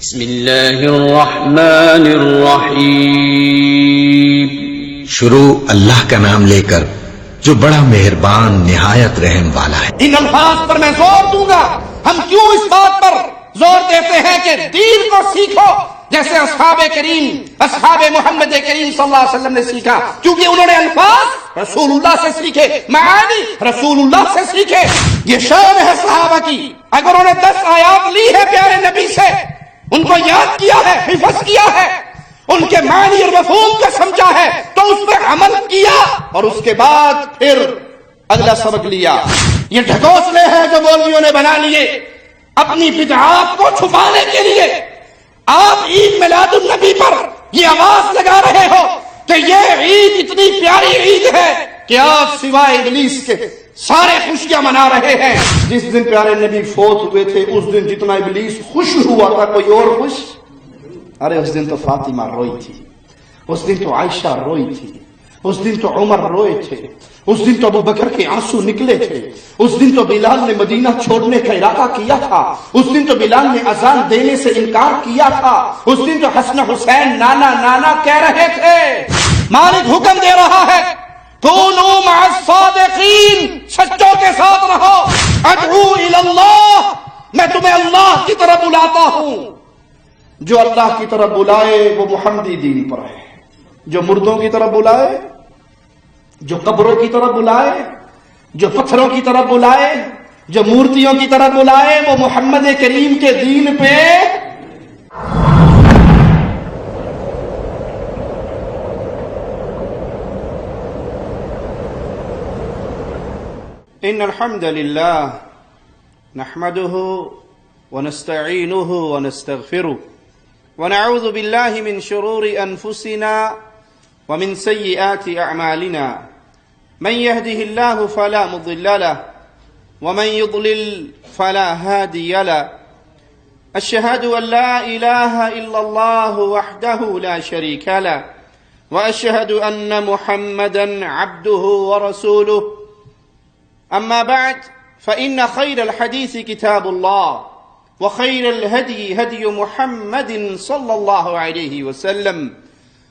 بسم اللہ الرحمن الرحیم. شروع اللہ کا نام لے کر جو بڑا مہربان نہایت رحم والا ہے. ان الفاظ پر میں زور دوں گا. ہم کیوں اس بات پر زور دیتے ہیں کہ دین کو سیکھو جیسے اصحاب محمد کریم صلی اللہ علیہ وسلم نے سیکھا؟ کیونکہ انہوں نے الفاظ رسول اللہ سے سیکھے، معانی رسول اللہ سے سیکھے. یہ شان ہے صحابہ کی. اگر انہوں نے 10 آیات لی ہے پیارے نبی سے، ان کو یاد کیا ہے، حفظ کیا ہے، ان کے معنی اور مفہوم کو سمجھا ہے، تو اس پر عمل کیا اور اس کے بعد پھر اگلا سبق لیا. یہ ڈھکوسلے ہیں جو مولویوں نے بنا لیے اپنی بدعات کو چھپانے کے لیے. آپ عید میلاد النبی پر یہ آواز لگا رہے ہو کہ یہ عید اتنی پیاری عید ہے کہ آپ سوائے ابلیس کے سارے خوشیاں منا رہے ہیں. جس دن پیارے نبی فوت ہوئے تھے اس دن جتنا ابلیس خوش ہوا تھا کوئی اور خوش؟ ارے اس دن تو فاطمہ روئی تھی، اس دن تو عائشہ روئی تھی، اس دن تو عمر روئے تھے، اس دن تو ابوبکر کے آنسو نکلے تھے، اس دن تو بلال نے مدینہ چھوڑنے کا ارادہ کیا تھا، اس دن تو بلال نے اذان دینے سے انکار کیا تھا، اس دن تو حسن حسین نانا نانا کہہ رہے تھے. مالک حکم دے رہا ہے کونوا مع الصادقین، سچوں کے ساتھ رہو. ادعو الی اللہ، میں تمہیں اللہ کی طرف بلاتا ہوں. جو اللہ کی طرف بلائے وہ محمدی دین پر ہے. جو مردوں کی طرف بلائے، جو قبروں کی طرف بلائے، جو پتھروں کی طرف بلائے، جو مورتیوں کی طرف بلائے، وہ محمد کریم کے دین پہ ان الحمد للہ نحمده ونستعینه ونستغفره ونعوذ باللہ من شرور انفسنا ومن سیئات اعمالنا من يهده الله فلا مضل له ومن يضلل فلا هادي له. اشهد ان لا اله الا الله وحده لا شريك له واشهد ان محمدا عبده ورسوله. اما بعد فان خير الحديث كتاب الله وخير الهدي هدي محمد صلى الله عليه وسلم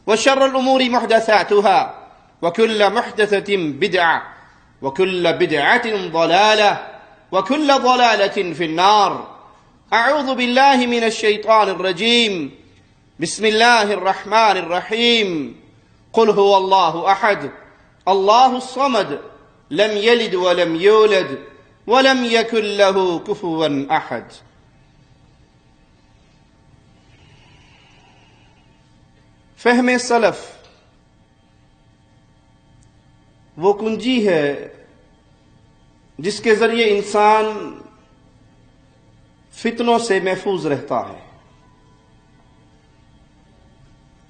وشر الأمور محدثاتها وكل محدثة بدعة وكل بدعة ضلالة وكل ضلالة في النار. أعوذ بالله من الشيطان الرجيم. بسم الله الرحمن الرحيم. قل هو الله أحد الله الصمد لم يلد ولم يولد ولم يكن له كفوا أحد. فہم سلف وہ کنجی ہے جس کے ذریعے انسان فتنوں سے محفوظ رہتا ہے.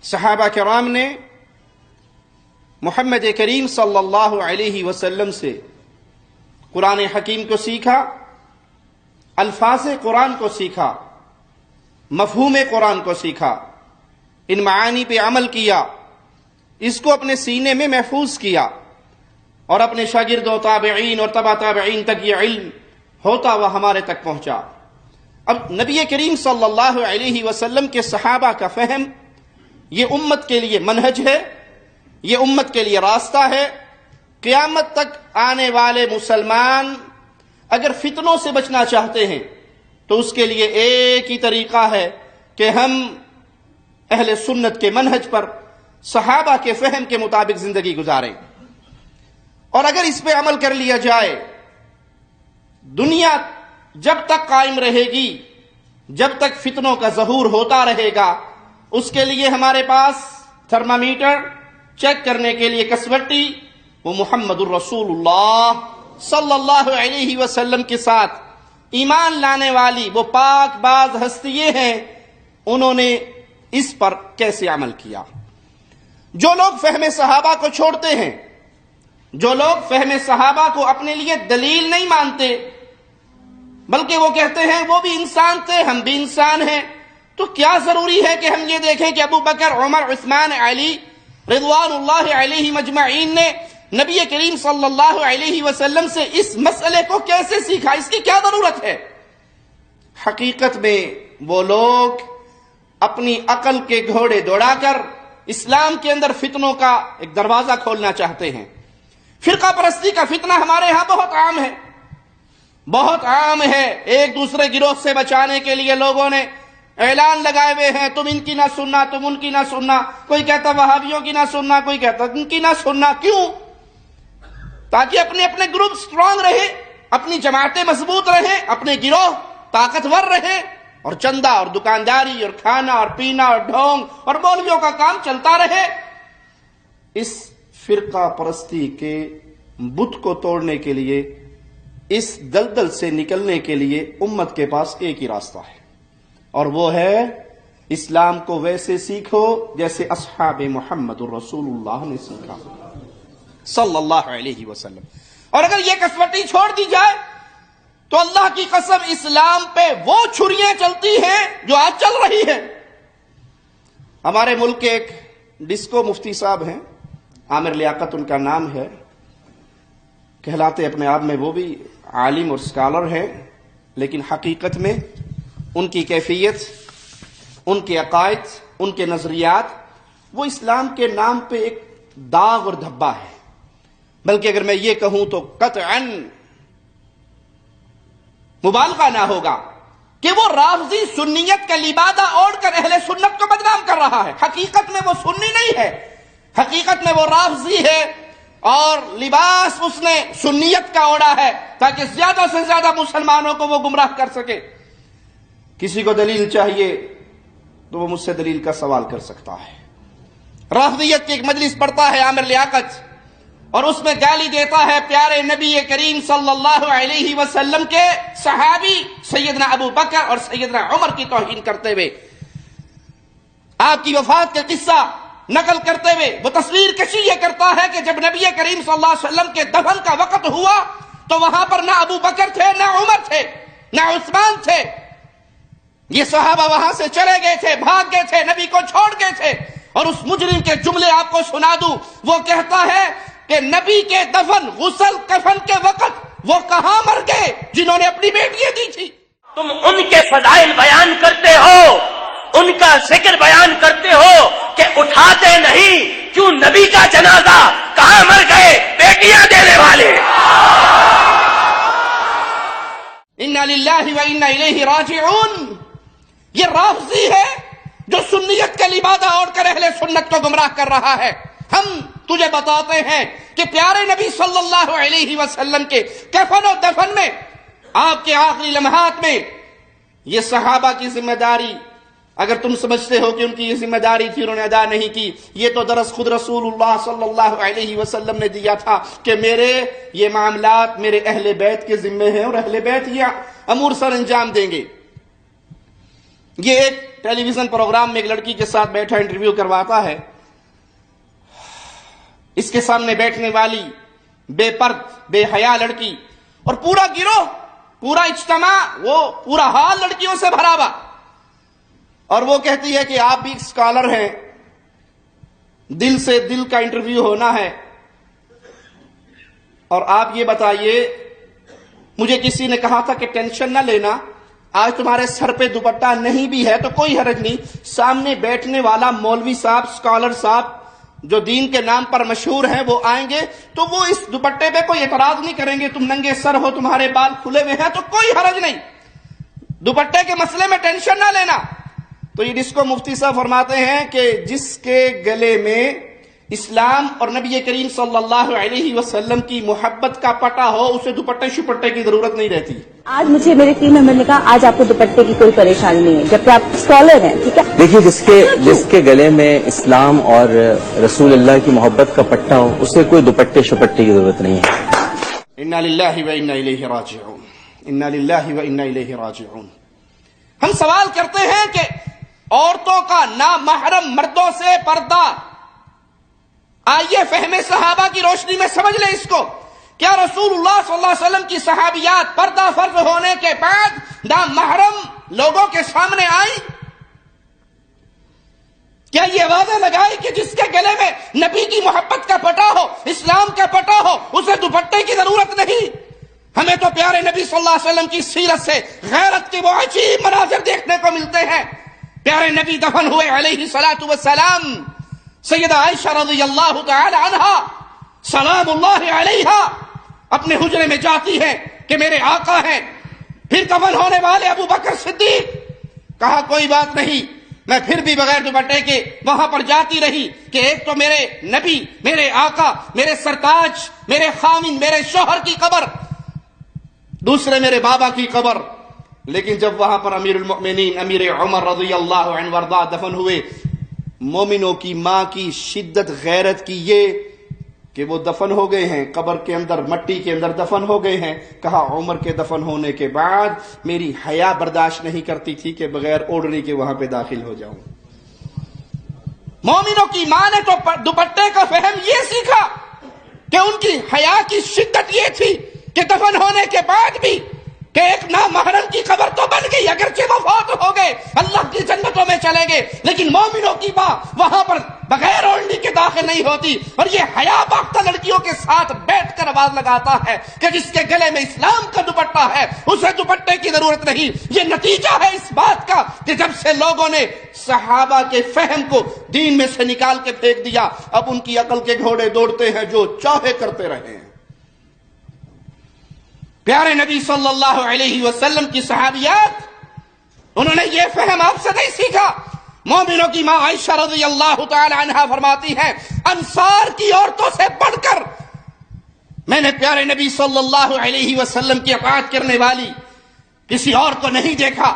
صحابہ کرام نے محمد کریم صلی اللہ علیہ وسلم سے قرآن حکیم کو سیکھا، الفاظ قرآن کو سیکھا، مفہوم قرآن کو سیکھا، ان معانی پہ عمل کیا، اس کو اپنے سینے میں محفوظ کیا اور اپنے شاگرد و تابعین اور تبع تابعین تک یہ علم ہوتا ہوا ہمارے تک پہنچا. اب نبی کریم صلی اللہ علیہ وسلم کے صحابہ کا فہم یہ امت کے لیے منہج ہے، یہ امت کے لیے راستہ ہے. قیامت تک آنے والے مسلمان اگر فتنوں سے بچنا چاہتے ہیں تو اس کے لیے ایک ہی طریقہ ہے کہ ہم اہل سنت کے منہج پر صحابہ کے فہم کے مطابق زندگی گزاریں. اور اگر اس پہ عمل کر لیا جائے، دنیا جب تک قائم رہے گی، جب تک فتنوں کا ظہور ہوتا رہے گا، اس کے لیے ہمارے پاس تھرمامیٹر، چیک کرنے کے لیے کسوٹی، وہ محمد الرسول اللہ صلی اللہ علیہ وسلم کے ساتھ ایمان لانے والی وہ پاک باز ہستیاں ہیں. انہوں نے اس پر کیسے عمل کیا؟ جو لوگ فہم صحابہ کو چھوڑتے ہیں، جو لوگ فہم صحابہ کو اپنے لیے دلیل نہیں مانتے بلکہ وہ کہتے ہیں وہ بھی انسان تھے، ہم بھی انسان ہیں، تو کیا ضروری ہے کہ ہم یہ دیکھیں کہ ابو بکر، عمر، عثمان، علی رضوان اللہ علیہ مجمعین نے نبی کریم صلی اللہ علیہ وسلم سے اس مسئلے کو کیسے سیکھا؟ اس کی کیا ضرورت ہے؟ حقیقت میں وہ لوگ اپنی عقل کے گھوڑے دوڑا کر اسلام کے اندر فتنوں کا ایک دروازہ کھولنا چاہتے ہیں۔ فرقہ پرستی کا فتنہ ہمارے ہاں بہت عام ہے، بہت عام ہے۔ ایک دوسرے گروہ سے بچانے کے لیے لوگوں نے اعلان لگائے ہوئے ہیں، تم ان کی نہ سننا، تم ان کی نہ سننا، کوئی کہتا وہابیوں کی نہ سننا، کوئی کہتا ان کی نہ سننا۔ کیوں؟ تاکہ اپنے اپنے گروپ سٹرونگ رہے، اپنی جماعتیں مضبوط رہیں، اپنے گروہ طاقتور رہے، اور چندہ اور دکانداری اور کھانا اور پینا اور ڈھونگ اور مولویوں کا کام چلتا رہے۔ اس فرقہ پرستی کے بت کو توڑنے کے لیے، اس دلدل سے نکلنے کے لیے امت کے پاس ایک ہی راستہ ہے، اور وہ ہے اسلام کو ویسے سیکھو جیسے اصحاب محمد الرسول اللہ نے سیکھا صلی اللہ علیہ وسلم۔ اور اگر یہ کسوٹی چھوڑ دی جائے تو اللہ کی قسم اسلام پہ وہ چھریاں چلتی ہیں جو آج چل رہی ہیں۔ ہمارے ملک کے ایک ڈسکو مفتی صاحب ہیں، عامر لیاقت ان کا نام ہے، کہلاتے اپنے آپ میں وہ بھی عالم اور اسکالر ہیں، لیکن حقیقت میں ان کی کیفیت، ان کے عقائد، ان کے نظریات وہ اسلام کے نام پہ ایک داغ اور دھبا ہے۔ بلکہ اگر میں یہ کہوں تو قطعاً مبالغہ نہ ہوگا کہ وہ رافضی سنیت کا لبادہ اوڑھ کر اہل سنت کو بدنام کر رہا ہے۔ حقیقت میں وہ سنی نہیں ہے، حقیقت میں وہ رافضی ہے، اور لباس اس نے سنیت کا اوڑھا ہے تاکہ زیادہ سے زیادہ مسلمانوں کو وہ گمراہ کر سکے۔ کسی کو دلیل چاہیے تو وہ مجھ سے دلیل کا سوال کر سکتا ہے۔ رافضیت کی ایک مجلس پڑھتا ہے عامر لیاقت، اور اس میں گالی دیتا ہے پیارے نبی کریم صلی اللہ علیہ وسلم کے صحابی سیدنا ابو بکر اور سیدنا عمر کی توہین کرتے ہوئے، آپ کی وفات کا قصہ نقل کرتے ہوئے وہ تصویر کشی یہ کرتا ہے کہ جب نبی کریم صلی اللہ علیہ وسلم کے دفن کا وقت ہوا تو وہاں پر نہ ابو بکر تھے، نہ عمر تھے، نہ عثمان تھے۔ یہ صحابہ وہاں سے چلے گئے تھے، بھاگ گئے تھے، نبی کو چھوڑ گئے تھے۔ اور اس مجرم کے جملے آپ کو سنا دوں، وہ کہتا ہے کہ نبی کے دفن، غسل، کفن کے وقت وہ کہاں مر گئے جنہوں نے اپنی بیٹیاں دی تھی؟ تم ان کے فضائل بیان کرتے ہو، ان کا ذکر بیان کرتے ہو کہ اٹھاتے نہیں، کیوں نبی کا جنازہ؟ کہاں مر گئے بیٹیاں دینے والے؟ انا للہ و انا الیہ راجعون۔ یہ رافضی ہے جو سنیت کا لبادہ اوڑھ کر اہل سنت کو گمراہ کر رہا ہے۔ ہم تجھے بتاتے ہیں کہ پیارے نبی صلی اللہ علیہ وسلم کے کفن و دفن میں، آپ کے آخری لمحات میں، یہ صحابہ کی ذمہ داری، اگر تم سمجھتے ہو کہ ان کی یہ ذمہ داری تھی انہوں نے ادا نہیں کی، یہ تو درس خود رسول اللہ صلی اللہ علیہ وسلم نے دیا تھا کہ میرے یہ معاملات میرے اہل بیت کے ذمے ہیں، اور اہل بیت یہ امور سر انجام دیں گے۔ یہ ایک ٹیلی ویژن پروگرام میں ایک لڑکی کے ساتھ بیٹھا انٹرویو کرواتا ہے، اس کے سامنے بیٹھنے والی بے پرد بے حیا لڑکی اور پورا گروہ، پورا اجتماع، وہ پورا حال لڑکیوں سے بھرا ہوا، اور وہ کہتی ہے کہ آپ بھی اسکالر ہیں، دل سے دل کا انٹرویو ہونا ہے، اور آپ یہ بتائیے، مجھے کسی نے کہا تھا کہ ٹینشن نہ لینا، آج تمہارے سر پہ دوپٹہ نہیں بھی ہے تو کوئی حرج نہیں، سامنے بیٹھنے والا مولوی صاحب، اسکالر صاحب جو دین کے نام پر مشہور ہیں، وہ آئیں گے تو وہ اس دوپٹے پہ کوئی اعتراض نہیں کریں گے، تم ننگے سر ہو، تمہارے بال کھلے ہوئے ہیں تو کوئی حرج نہیں، دوپٹے کے مسئلے میں ٹینشن نہ لینا۔ تو یہ ڈسکو مفتی صاحب فرماتے ہیں کہ جس کے گلے میں اسلام اور نبی کریم صلی اللہ علیہ وسلم کی محبت کا پٹا ہو، اسے دوپٹے شپٹے کی ضرورت نہیں رہتی۔ آج مجھے میرے ٹیم ممبر نے کہا آج آپ کو دوپٹے کی کوئی پریشانی نہیں ہے، جبکہ آپ اسکالر ہیں، ٹھیک ہے؟ دیکھیے، جس کے گلے میں اسلام اور رسول اللہ کی محبت کا پٹا ہو، اسے کوئی دوپٹے شپٹے کی ضرورت نہیں ہے۔ انا للہ و انا الیہ راجعون، انا للہ و انا الیہ راجعون۔ ہم سوال کرتے ہیں کہ عورتوں کا نامحرم مردوں سے پردہ، آئیے فہم صحابہ کی روشنی میں سمجھ لیں اس کو۔ کیا رسول اللہ صلی اللہ علیہ وسلم کی صحابیات پردہ فرض ہونے کے بعد نامحرم لوگوں کے سامنے آئیں؟ کیا یہ وعدہ لگائی کہ جس کے گلے میں نبی کی محبت کا پٹا ہو، اسلام کا پٹا ہو، اسے دوپٹے کی ضرورت نہیں؟ ہمیں تو پیارے نبی صلی اللہ علیہ وسلم کی سیرت سے غیرت کے وہ عجیب مناظر دیکھنے کو ملتے ہیں پیارے نبی دفن ہوئے علیہ الصلوۃ والسلام، سیدہ عائشہ رضی اللہ تعالی عنہا سلام اللہ علیہا اپنے حجرے میں جاتی ہے کہ میرے آقا ہیں۔ پھر دفن ہونے والے ابو بکر صدیق، کہا کوئی بات نہیں، میں پھر بھی بغیر دوپٹے کے وہاں پر جاتی رہی کہ ایک تو میرے نبی، میرے آقا، میرے سرتاج، میرے خامن، میرے شوہر کی قبر، دوسرے میرے بابا کی قبر۔ لیکن جب وہاں پر امیر المؤمنین امیر عمر رضی اللہ عنہ وارضاہ دفن ہوئے، مومنوں کی ماں کی شدت غیرت کی یہ کہ وہ دفن ہو گئے ہیں قبر کے اندر، مٹی کے اندر دفن ہو گئے ہیں، کہا عمر کے دفن ہونے کے بعد میری حیا برداشت نہیں کرتی تھی کہ بغیر اوڑھنے کے وہاں پہ داخل ہو جاؤں۔ مومنوں کی ماں نے تو دوپٹے کا فہم یہ سیکھا کہ ان کی حیا کی شدت یہ تھی کہ دفن ہونے کے بعد بھی کہ ایک نامحرم کی قبر تو بن گئی، اگرچہ وہ فوت ہو گئے، اللہ کی جنتوں میں چلے گئے، لیکن مومنوں کی ماں وہاں پر بغیر اوڑھنی کے داخل نہیں ہوتی۔ اور یہ حیا باختہ لڑکیوں کے ساتھ بیٹھ کر آواز لگاتا ہے کہ جس کے گلے میں اسلام کا دوپٹہ ہے اسے دوپٹے کی ضرورت نہیں۔ یہ نتیجہ ہے اس بات کا کہ جب سے لوگوں نے صحابہ کے فہم کو دین میں سے نکال کے پھینک دیا، اب ان کی عقل کے گھوڑے دوڑتے ہیں، جو چاہے کرتے رہے ہیں۔ پیارے نبی صلی اللہ علیہ وسلم کی صحابیات، انہوں نے یہ فہم آپ سے نہیں سیکھا۔ مومنوں کی ماں عائشہ رضی اللہ تعالی عنہا فرماتی ہے، انصار کی عورتوں سے بڑھ کر میں نے پیارے نبی صلی اللہ علیہ وسلم کی اطاعت کرنے والی کسی اور کو نہیں دیکھا۔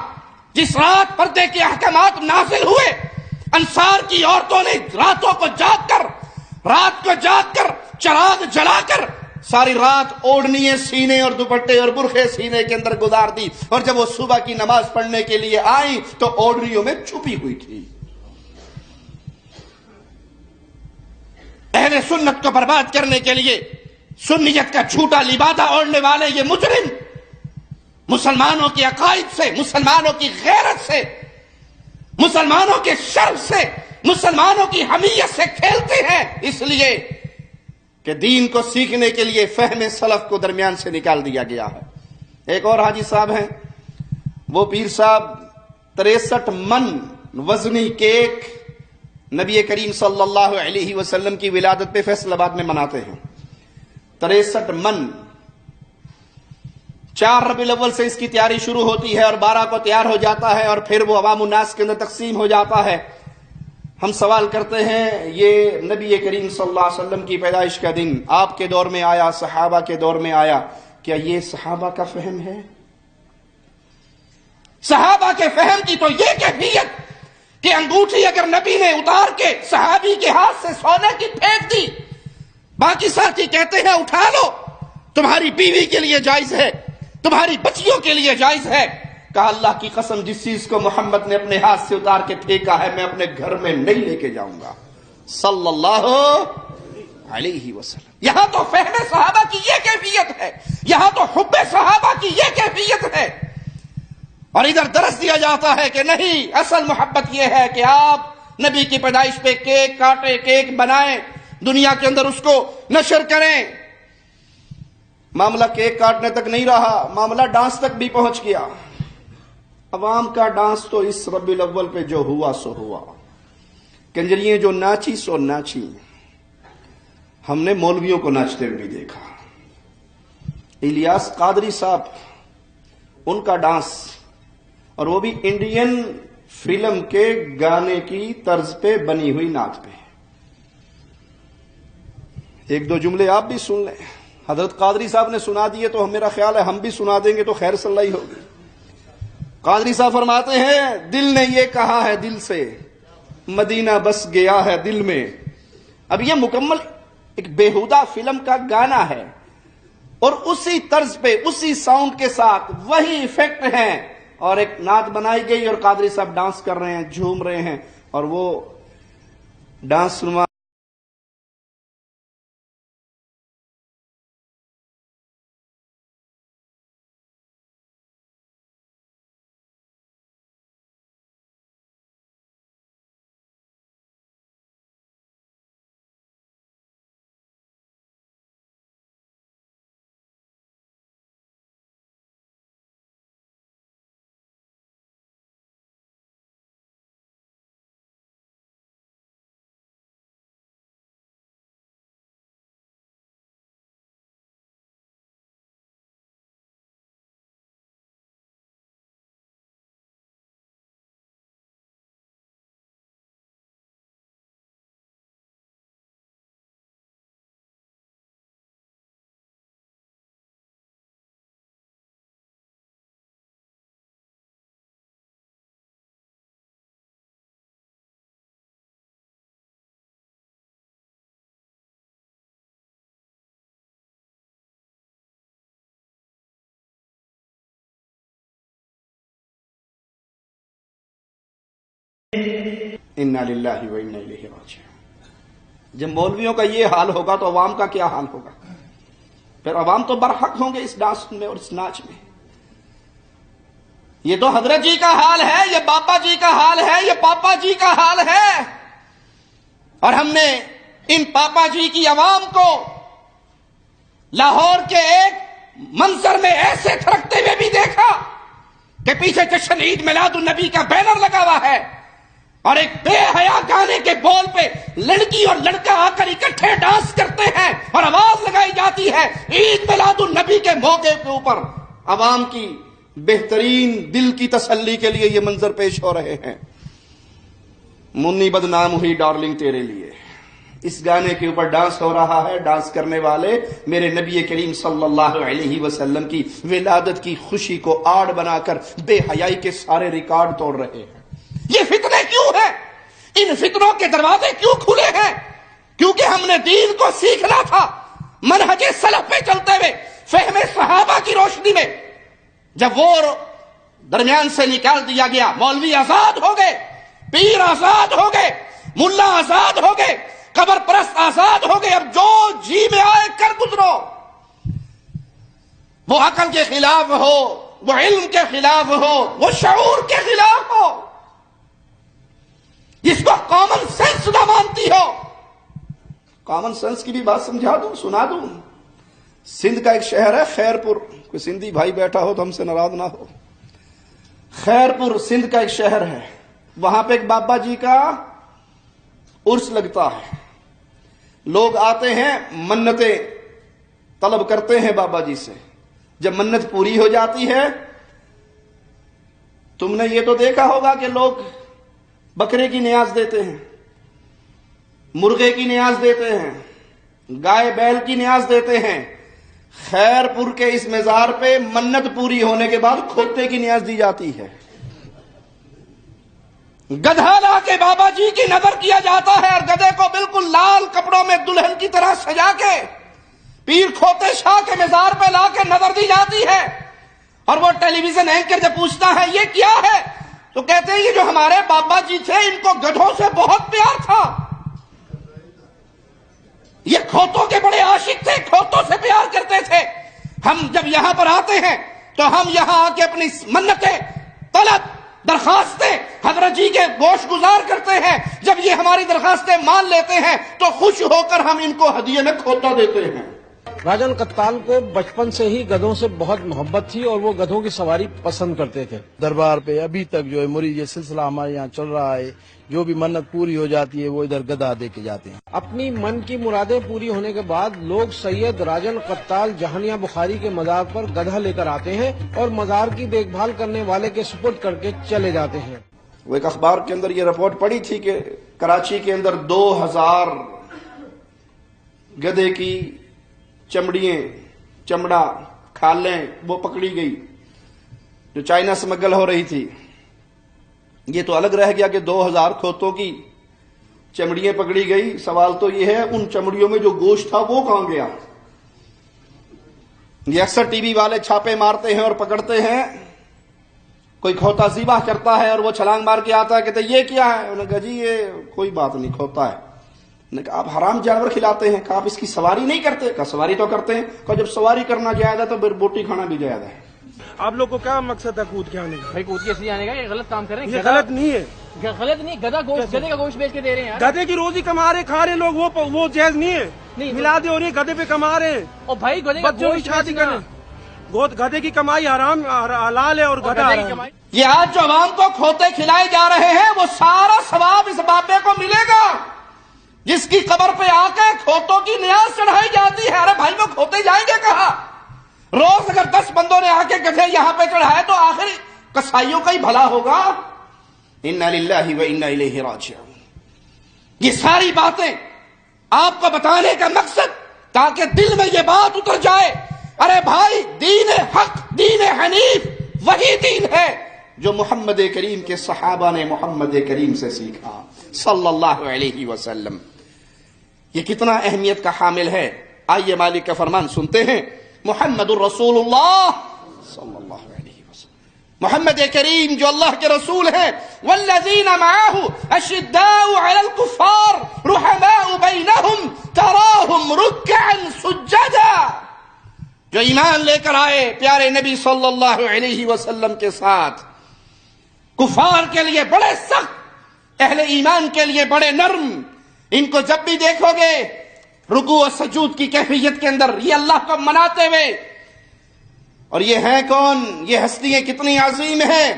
جس رات پردے کے احکامات نازل ہوئے، انصار کی عورتوں نے راتوں کو جاگ کر چراغ جلا کر ساری رات اوڑھنیے سینے اور دوپٹے اور برقعے سینے کے اندر گزار دی، اور جب وہ صبح کی نماز پڑھنے کے لیے آئیں تو اوڑھنیوں میں چھپی ہوئی تھی۔ اہل سنت کو برباد کرنے کے لیے سنیت کا جھوٹا لبادہ اوڑھنے والے یہ مجرم مسلمانوں کے عقائد سے، مسلمانوں کی غیرت سے، مسلمانوں کے شرف سے، مسلمانوں کی حمیت سے کھیلتے ہیں، اس لیے کہ دین کو سیکھنے کے لیے فہم سلف کو درمیان سے نکال دیا گیا ہے۔ ایک اور حاجی صاحب ہیں، وہ پیر صاحب 63 من وزنی کیک نبی کریم صلی اللہ علیہ وسلم کی ولادت پہ فیصل آباد میں مناتے ہیں۔ 63 من، 4 ربیع الاول سے اس کی تیاری شروع ہوتی ہے اور 12 کو تیار ہو جاتا ہے اور پھر وہ عوام الناس کے اندر تقسیم ہو جاتا ہے۔ ہم سوال کرتے ہیں، یہ نبی کریم صلی اللہ علیہ وسلم کی پیدائش کا دن آپ کے دور میں آیا، صحابہ کے دور میں آیا، کیا یہ صحابہ کا فہم ہے؟ صحابہ کے فہم کی تو یہ کیفیت کہ انگوٹھی اگر نبی نے اتار کے صحابی کے ہاتھ سے سونے کی پھینک دی، باقی ساتھی کہتے ہیں اٹھا لو، تمہاری بیوی کے لیے جائز ہے، تمہاری بچیوں کے لیے جائز ہے۔ کہا اللہ کی قسم، جس چیز کو محمد نے اپنے ہاتھ سے اتار کے پھینکا ہے میں اپنے گھر میں نہیں لے کے جاؤں گا صلی اللہ علیہ وسلم۔ یہاں تو فہم صحابہ کی یہ کیفیت ہے، یہاں تو حب صحابہ کی یہ کیفیت ہے، اور ادھر درس دیا جاتا ہے کہ نہیں، اصل محبت یہ ہے کہ آپ نبی کی پیدائش پہ کیک کاٹیں، کیک بنائیں، دنیا کے اندر اس کو نشر کریں۔ معاملہ کیک کاٹنے تک نہیں رہا، معاملہ ڈانس تک بھی پہنچ گیا۔ عوام کا ڈانس تو اس ربیع الاول پہ جو ہوا سو ہوا، کنجریاں جو ناچی سو ناچی، ہم نے مولویوں کو ناچتے ہوئے بھی دیکھا۔ الیاس قادری صاحب، ان کا ڈانس، اور وہ بھی انڈین فلم کے گانے کی طرز پہ بنی ہوئی نعت پہ۔ ایک دو جملے آپ بھی سن لیں، حضرت قادری صاحب نے سنا دیے تو میرا خیال ہے ہم بھی سنا دیں گے تو خیر صلی اللہ ہوگی۔ قادری صاحب فرماتے ہیں، دل نے یہ کہا ہے دل سے، مدینہ بس گیا ہے دل میں۔ اب یہ مکمل ایک بیہودہ فلم کا گانا ہے اور اسی طرز پہ، اسی ساؤنڈ کے ساتھ وہی ایفیکٹ ہیں، اور ایک نعت بنائی گئی اور قادری صاحب ڈانس کر رہے ہیں، جھوم رہے ہیں، اور وہ ڈانس سنوا انا للہ و انا الیہ راجعون۔ جب مولویوں کا یہ حال ہوگا تو عوام کا کیا حال ہوگا؟ پھر عوام تو برحق ہوں گے اس ڈانس میں اور اس ناچ میں۔ یہ تو حضرت جی کا حال ہے، یہ باپا جی کا حال ہے، یہ پاپا جی کا حال ہے، اور ہم نے ان پاپا جی کی عوام کو لاہور کے ایک منظر میں ایسے تھرکتے ہوئے بھی دیکھا کہ پیچھے جشن عید میلاد النبی کا بینر لگا ہوا ہے اور ایک بے حیا گانے کے بول پہ لڑکی اور لڑکا آ کر اکٹھے ڈانس کرتے ہیں اور آواز لگائی جاتی ہے عید میلاد النبی کے موقع کے اوپر۔ عوام کی بہترین دل کی تسلی کے لیے یہ منظر پیش ہو رہے ہیں۔ منی بدنام ہوئی ڈارلنگ تیرے لیے، اس گانے کے اوپر ڈانس ہو رہا ہے۔ ڈانس کرنے والے میرے نبی کریم صلی اللہ علیہ وسلم کی ولادت کی خوشی کو آڑ بنا کر بے حیائی کے سارے ریکارڈ توڑ رہے ہیں۔ یہ فتنے کیوں ہیں؟ ان فتنوں کے دروازے کیوں کھلے ہیں؟ کیونکہ ہم نے دین کو سیکھنا تھا منہج سلف پہ چلتے ہوئے، فہم صحابہ کی روشنی میں۔ جب وہ درمیان سے نکال دیا گیا، مولوی آزاد ہو گئے، پیر آزاد ہو گئے، ملا آزاد ہو گئے، قبر پرست آزاد ہو گئے، اب جو جی میں آئے کر گزرو، وہ عقل کے خلاف ہو، وہ علم کے خلاف ہو، وہ شعور کے خلاف ہو، جس کو کامن سینس نہ مانتی ہو۔ کامن سینس کی بھی بات سمجھا دوں، سنا دوں۔ سندھ کا ایک شہر ہے خیرپور، کوئی سندھی بھائی بیٹھا ہو تو ہم سے ناراض نہ ہو۔ خیرپور سندھ کا ایک شہر ہے، وہاں پہ ایک بابا جی کا عرس لگتا ہے۔ لوگ آتے ہیں، منتیں طلب کرتے ہیں بابا جی سے۔ جب منت پوری ہو جاتی ہے، تم نے یہ تو دیکھا ہوگا کہ لوگ بکرے کی نیاز دیتے ہیں، مرغے کی نیاز دیتے ہیں، گائے بیل کی نیاز دیتے ہیں۔ خیرپور کے اس مزار پہ منت پوری ہونے کے بعد کھوتے کی نیاز دی جاتی ہے۔ گدھا لا کے بابا جی کی نظر کیا جاتا ہے اور گدھے کو بالکل لال کپڑوں میں دلہن کی طرح سجا کے پیر کھوتے شاہ کے مزار پہ لا کے نظر دی جاتی ہے۔ اور وہ ٹیلی ویژن اینکر جب پوچھتا ہے یہ کیا ہے، تو کہتے ہیں یہ جو ہمارے بابا جی تھے ان کو گدھوں سے بہت پیار تھا، یہ کھوتوں کے بڑے عاشق تھے، کھوتوں سے پیار کرتے تھے۔ ہم جب یہاں پر آتے ہیں تو ہم یہاں آ کے اپنی منتیں، طلب، درخواستیں حضرت جی کے گوش گزار کرتے ہیں۔ جب یہ ہماری درخواستیں مان لیتے ہیں تو خوش ہو کر ہم ان کو ہدیے میں کھوتا دیتے ہیں۔ راجن کتال کو بچپن سے ہی گدھوں سے بہت محبت تھی اور وہ گدھوں کی سواری پسند کرتے تھے۔ دربار پہ ابھی تک جو ہے مرید یہ سلسلہ ہمارے یہاں چل رہا ہے، جو بھی منت پوری ہو جاتی ہے وہ ادھر گدھا دے کے جاتے ہیں۔ اپنی من کی مرادیں پوری ہونے کے بعد لوگ سید راجن کتال جہانیہ بخاری کے مزار پر گدھا لے کر آتے ہیں اور مزار کی دیکھ بھال کرنے والے کے سپرد کر کے چلے جاتے ہیں۔ وہ ایک اخبار کے اندر یہ رپورٹ پڑی تھی کہ کراچی کے اندر 2000 گدھے کی چمڑا کھالیں وہ پکڑی گئی جو چائنا سمگل ہو رہی تھی۔ یہ تو الگ رہ گیا کہ 2000 کھوتوں کی چمڑیاں پکڑی گئی، سوال تو یہ ہے ان چمڑیوں میں جو گوشت تھا وہ کہاں گیا؟ یہ اکثر ٹی وی والے چھاپے مارتے ہیں اور پکڑتے ہیں، کوئی کھوتا ذبح کرتا ہے اور وہ چھلانگ مار کے آتا ہے، کہتے یہ کیا ہے؟ انہوں نے کہا جی یہ کوئی بات نہیں، کھوتا ہے۔ نے کہا آپ حرام جانور کھلاتے ہیں، کہا آپ اس کی سواری نہیں کرتے؟ کہا سواری تو کرتے ہیں۔ کہا جب سواری کرنا جائز ہے تو پھر بوٹی کھانا بھی جائز ہے۔ آپ لوگ کو کیا مقصد ہے کود کے آنے کا؟ بھائی کود کے اس لیے آنے کا یہ غلط کام کر رہے ہیں۔ یہ غلط نہیں ہے، غلط نہیں، گدھے کا گوشت بیچ کے دے رہے ہیں۔ گدھے کی روزی کما رہے کھا رہے لوگ، وہ جائز نہیں ہے۔ ملادیں ہو رہی ہے، گدھے پہ کما رہے ہیں۔ اور بھائی بچوں کی شادی کریں، گدھے کی کمائی حرام حلال ہے اور گدھا حرام ہے۔ یہ آج جو عوام کو کھوتے کھلائے جا رہے ہیں وہ سارا ثواب اس بابے کو ملے گا جس کی قبر پہ آ کے کھوتوں کی نیاز چڑھائی جاتی ہے۔ ارے بھائی وہ کھوتے جائیں گے کہاں؟ روز اگر 10 بندوں نے آ کے گدھے یہاں پہ چڑھائے تو آخر کسائیوں کا ہی بھلا ہوگا۔ انا للہ و انا الیہ راجعون۔ یہ ساری باتیں آپ کو بتانے کا مقصد تاکہ دل میں یہ بات اتر جائے، ارے بھائی دین حق، دین حنیف وہی دین ہے جو محمد کریم کے صحابہ نے محمد کریم سے سیکھا صلی اللہ علیہ وسلم۔ یہ کتنا اہمیت کا حامل ہے، آئیے مالک کا فرمان سنتے ہیں۔ محمد الرسول اللہ صلی اللہ علیہ وسلم محمد کریم جو اللہ کے رسول ہیں، والذین معہ اشداء علی الکفار رحماء بینہم تراہم رکعا سجدا، جو ایمان لے کر آئے پیارے نبی صلی اللہ علیہ وسلم کے ساتھ، کفار کے لیے بڑے سخت، اہل ایمان کے لیے بڑے نرم، ان کو جب بھی دیکھو گے رکوع و سجود کی کیفیت کے اندر یہ اللہ کو مناتے ہوئے، اور یہ ہیں کون؟ یہ ہستیاں کتنی عظیم ہیں،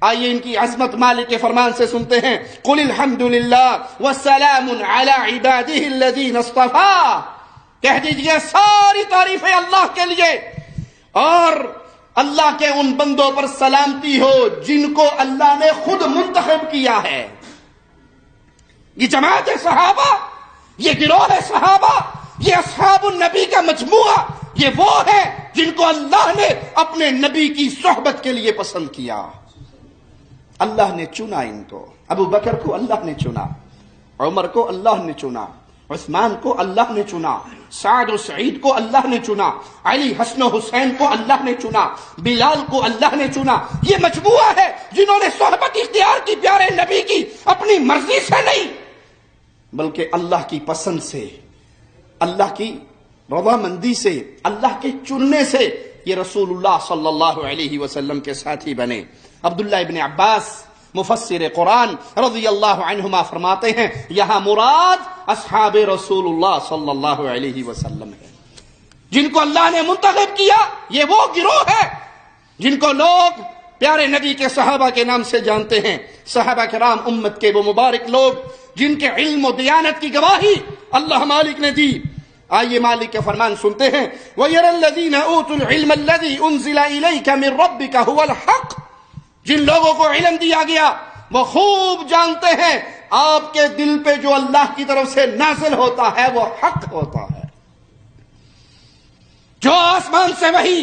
آئیے ان کی عظمت مالک کے فرمان سے سنتے ہیں، قل الحمد للہ والسلام علی عبادہ الذین اصطفیٰ، کہہ دیجئے ساری تعریفیں اللہ کے لیے اور اللہ کے ان بندوں پر سلامتی ہو جن کو اللہ نے خود منتخب کیا ہے۔ یہ جماعت صحابہ، یہ گروہ صحابہ، یہ اصحاب النبی کا مجموعہ، یہ وہ ہے جن کو اللہ نے اپنے نبی کی صحبت کے لیے پسند کیا، اللہ نے چنا ان کو۔ ابو بکر کو اللہ نے چنا، عمر کو اللہ نے چنا، عثمان کو اللہ نے چنا، سعد و سعید کو اللہ نے چنا، علی حسن و حسین کو اللہ نے چنا، بلال کو اللہ نے چنا۔ یہ مجموعہ ہے جنہوں نے صحبت اختیار کی پیارے نبی کی، اپنی مرضی سے نہیں بلکہ اللہ کی پسند سے، اللہ کی رضامندی سے، اللہ کے چننے سے یہ رسول اللہ صلی اللہ علیہ وسلم کے ساتھی بنے۔ عبداللہ ابن عباس مفسر قرآن رضی اللہ عنہما فرماتے ہیں یہاں مراد اصحاب رسول اللہ صلی اللہ علیہ وسلم ہے، جن کو اللہ نے منتخب کیا۔ یہ وہ گروہ ہے جن کو لوگ پیارے نبی کے صحابہ کے نام سے جانتے ہیں، صحابہ کرام امت کے وہ مبارک لوگ جن کے علم و دیانت کی گواہی اللہ مالک نے دی۔ آئیے مالک کے فرمان سنتے ہیں، وَيَرَى الَّذِينَ أُوتُوا الْعِلْمَ الَّذِي أُنزِلَ إِلَيْكَ مِن رَبِّكَ هُوَ الْحَقُّ، جن لوگوں کو علم دیا گیا وہ خوب جانتے ہیں آپ کے دل پہ جو اللہ کی طرف سے نازل ہوتا ہے وہ حق ہوتا ہے۔ جو آسمان سے وحی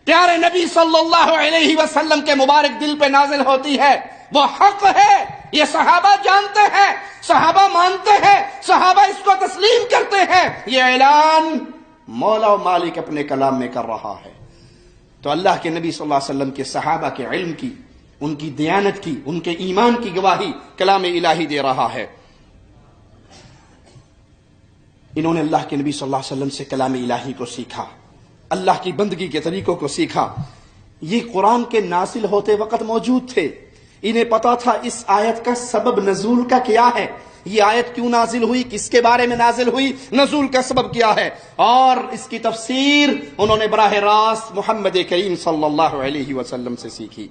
پیارے نبی صلی اللہ علیہ وسلم کے مبارک دل پہ نازل ہوتی ہے وہ حق ہے، یہ صحابہ جانتے ہیں، صحابہ مانتے ہیں، صحابہ اس کو تسلیم کرتے ہیں۔ یہ اعلان مولا و مالک اپنے کلام میں کر رہا ہے۔ تو اللہ کے نبی صلی اللہ علیہ وسلم کے صحابہ کے علم کی، ان کی دیانت کی، ان کے ایمان کی گواہی کلام الہی دے رہا ہے۔ انہوں نے اللہ کے نبی صلی اللہ علیہ وسلم سے کلام الہی کو سیکھا، اللہ کی بندگی کے طریقوں کو سیکھا۔ یہ قرآن کے نازل ہوتے وقت موجود تھے، انہیں پتا تھا اس آیت کا سبب نزول کا کیا ہے، یہ آیت کیوں نازل ہوئی، کس کے بارے میں نازل ہوئی، نزول کا سبب کیا ہے، اور اس کی تفسیر انہوں نے براہ راست محمد کریم صلی اللہ علیہ وسلم سے سیکھی۔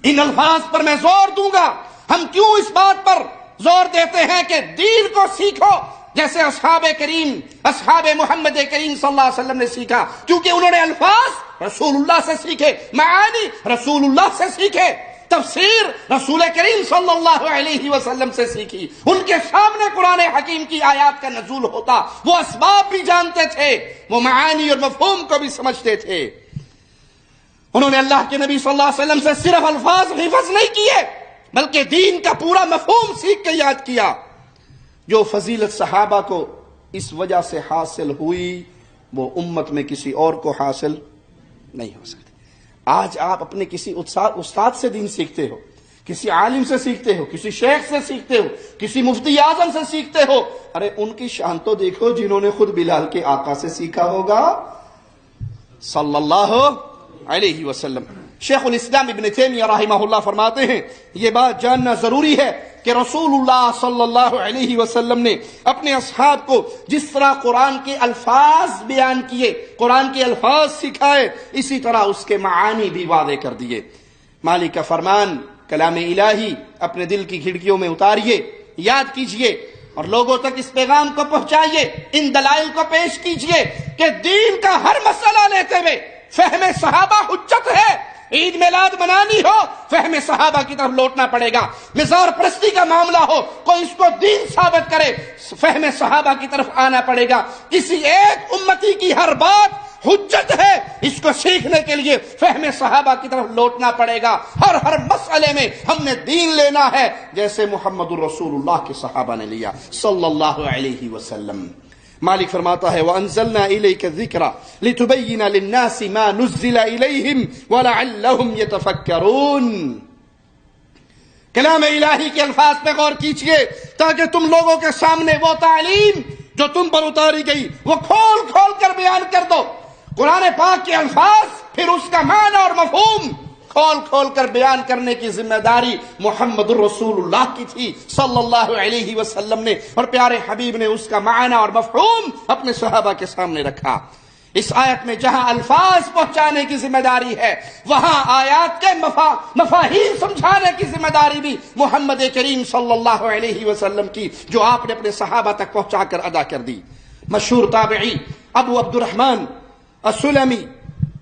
ان الفاظ پر میں زور دوں گا، ہم کیوں اس بات پر زور دیتے ہیں کہ دین کو سیکھو جیسے اصحاب کریم، اصحاب محمد کریم صلی اللہ علیہ وسلم نے سیکھا، کیونکہ انہوں نے الفاظ رسول اللہ سے سیکھے، معانی رسول اللہ سے سیکھے، تفسیر رسول کریم صلی اللہ علیہ وسلم سے سیکھی۔ ان کے سامنے قرآن حکیم کی آیات کا نزول ہوتا، وہ اسباب بھی جانتے تھے، وہ معانی اور مفہوم کو بھی سمجھتے تھے۔ انہوں نے اللہ کے نبی صلی اللہ علیہ وسلم سے صرف الفاظ حفظ نہیں کیے بلکہ دین کا پورا مفہوم سیکھ کے یاد کیا۔ جو فضیلت صحابہ کو اس وجہ سے حاصل ہوئی وہ امت میں کسی اور کو حاصل نہیں ہو سکتی۔ آج آپ اپنے کسی استاد سے دین سیکھتے ہو، کسی عالم سے سیکھتے ہو، کسی شیخ سے سیکھتے ہو، کسی مفتی اعظم سے سیکھتے ہو، ارے ان کی شان تو دیکھو جنہوں نے خود بلال کے آقا سے سیکھا ہوگا صلی اللہ علیہ وسلم۔ شیخ الاسلام ابن تیمیہ رحمہ اللہ فرماتے ہیں یہ بات جاننا ضروری ہے کہ رسول اللہ صلی اللہ علیہ وسلم نے اپنے اصحاب کو جس طرح قرآن کے الفاظ بیان کیے، قرآن کے الفاظ سکھائے، اسی طرح اس کے معانی بھی واضح کر دیے۔ مالک کا فرمان کلام الہی اپنے دل کی کھڑکیوں میں اتاریے، یاد کیجئے اور لوگوں تک اس پیغام کو پہنچائیے، ان دلائل کو پیش کیجئے کہ دین کا ہر مسئلہ لیتے ہوئے فہم صحابہ حجت ہے۔ عید میلاد منانی ہو فہم صحابہ کی طرف لوٹنا پڑے گا، مزار پرستی کا معاملہ ہو کوئی اس کو دین ثابت کرے فہم صحابہ کی طرف آنا پڑے گا۔ کسی ایک امتی کی ہر بات حجت ہے، اس کو سیکھنے کے لیے فہم صحابہ کی طرف لوٹنا پڑے گا۔ ہر مسئلے میں ہم نے دین لینا ہے جیسے محمد الرسول اللہ کے صحابہ نے لیا صلی اللہ علیہ وسلم۔ مالک فرماتا ہے وَأَنزَلْنَا إِلَيْكَ الذِّكْرَ لِتُبَيِّنَ لِلنَّاسِ مَا نُزِّلَ إِلَيْهِمْ وَلَعَلَّهُمْ يَتَفَكَّرُونَ. کلام الہی کے الفاظ پہ غور کیجئے تاکہ تم لوگوں کے سامنے وہ تعلیم جو تم پر اتاری گئی وہ کھول کھول کر بیان کر دو. قرآن پاک کے الفاظ پھر اس کا معنی اور مفہوم کھول کھول کر بیان کرنے کی ذمہ داری محمد الرسول اللہ کی تھی صلی اللہ علیہ وسلم نے، اور پیارے حبیب نے اس کا معنی اور مفہوم اپنے صحابہ کے سامنے رکھا. اس آیت میں جہاں الفاظ پہنچانے کی ذمہ داری ہے وہاں آیات کے مفاہیم سمجھانے کی ذمہ داری بھی محمد کریم صلی اللہ علیہ وسلم کی، جو آپ نے اپنے صحابہ تک پہنچا کر ادا کر دی. مشہور تابعی ابو عبد الرحمن السلمی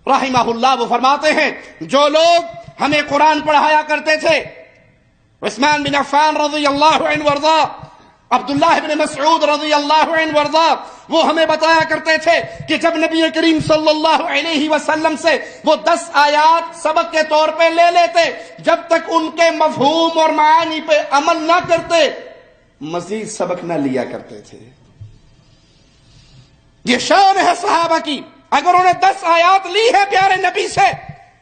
رحمہ اللہ وہ فرماتے ہیں جو لوگ ہمیں قرآن پڑھایا کرتے تھے، عثمان بن عفان رضی اللہ عنہ وارضا، عبداللہ بن مسعود رضی اللہ عنہ وارضا، وہ ہمیں بتایا کرتے تھے کہ جب نبی کریم صلی اللہ علیہ وسلم سے وہ 10 آیات سبق کے طور پہ لے لیتے، جب تک ان کے مفہوم اور معانی پہ عمل نہ کرتے مزید سبق نہ لیا کرتے تھے. یہ شان ہے صحابہ کی. اگر انہیں 10 آیات لی ہے پیارے نبی سے،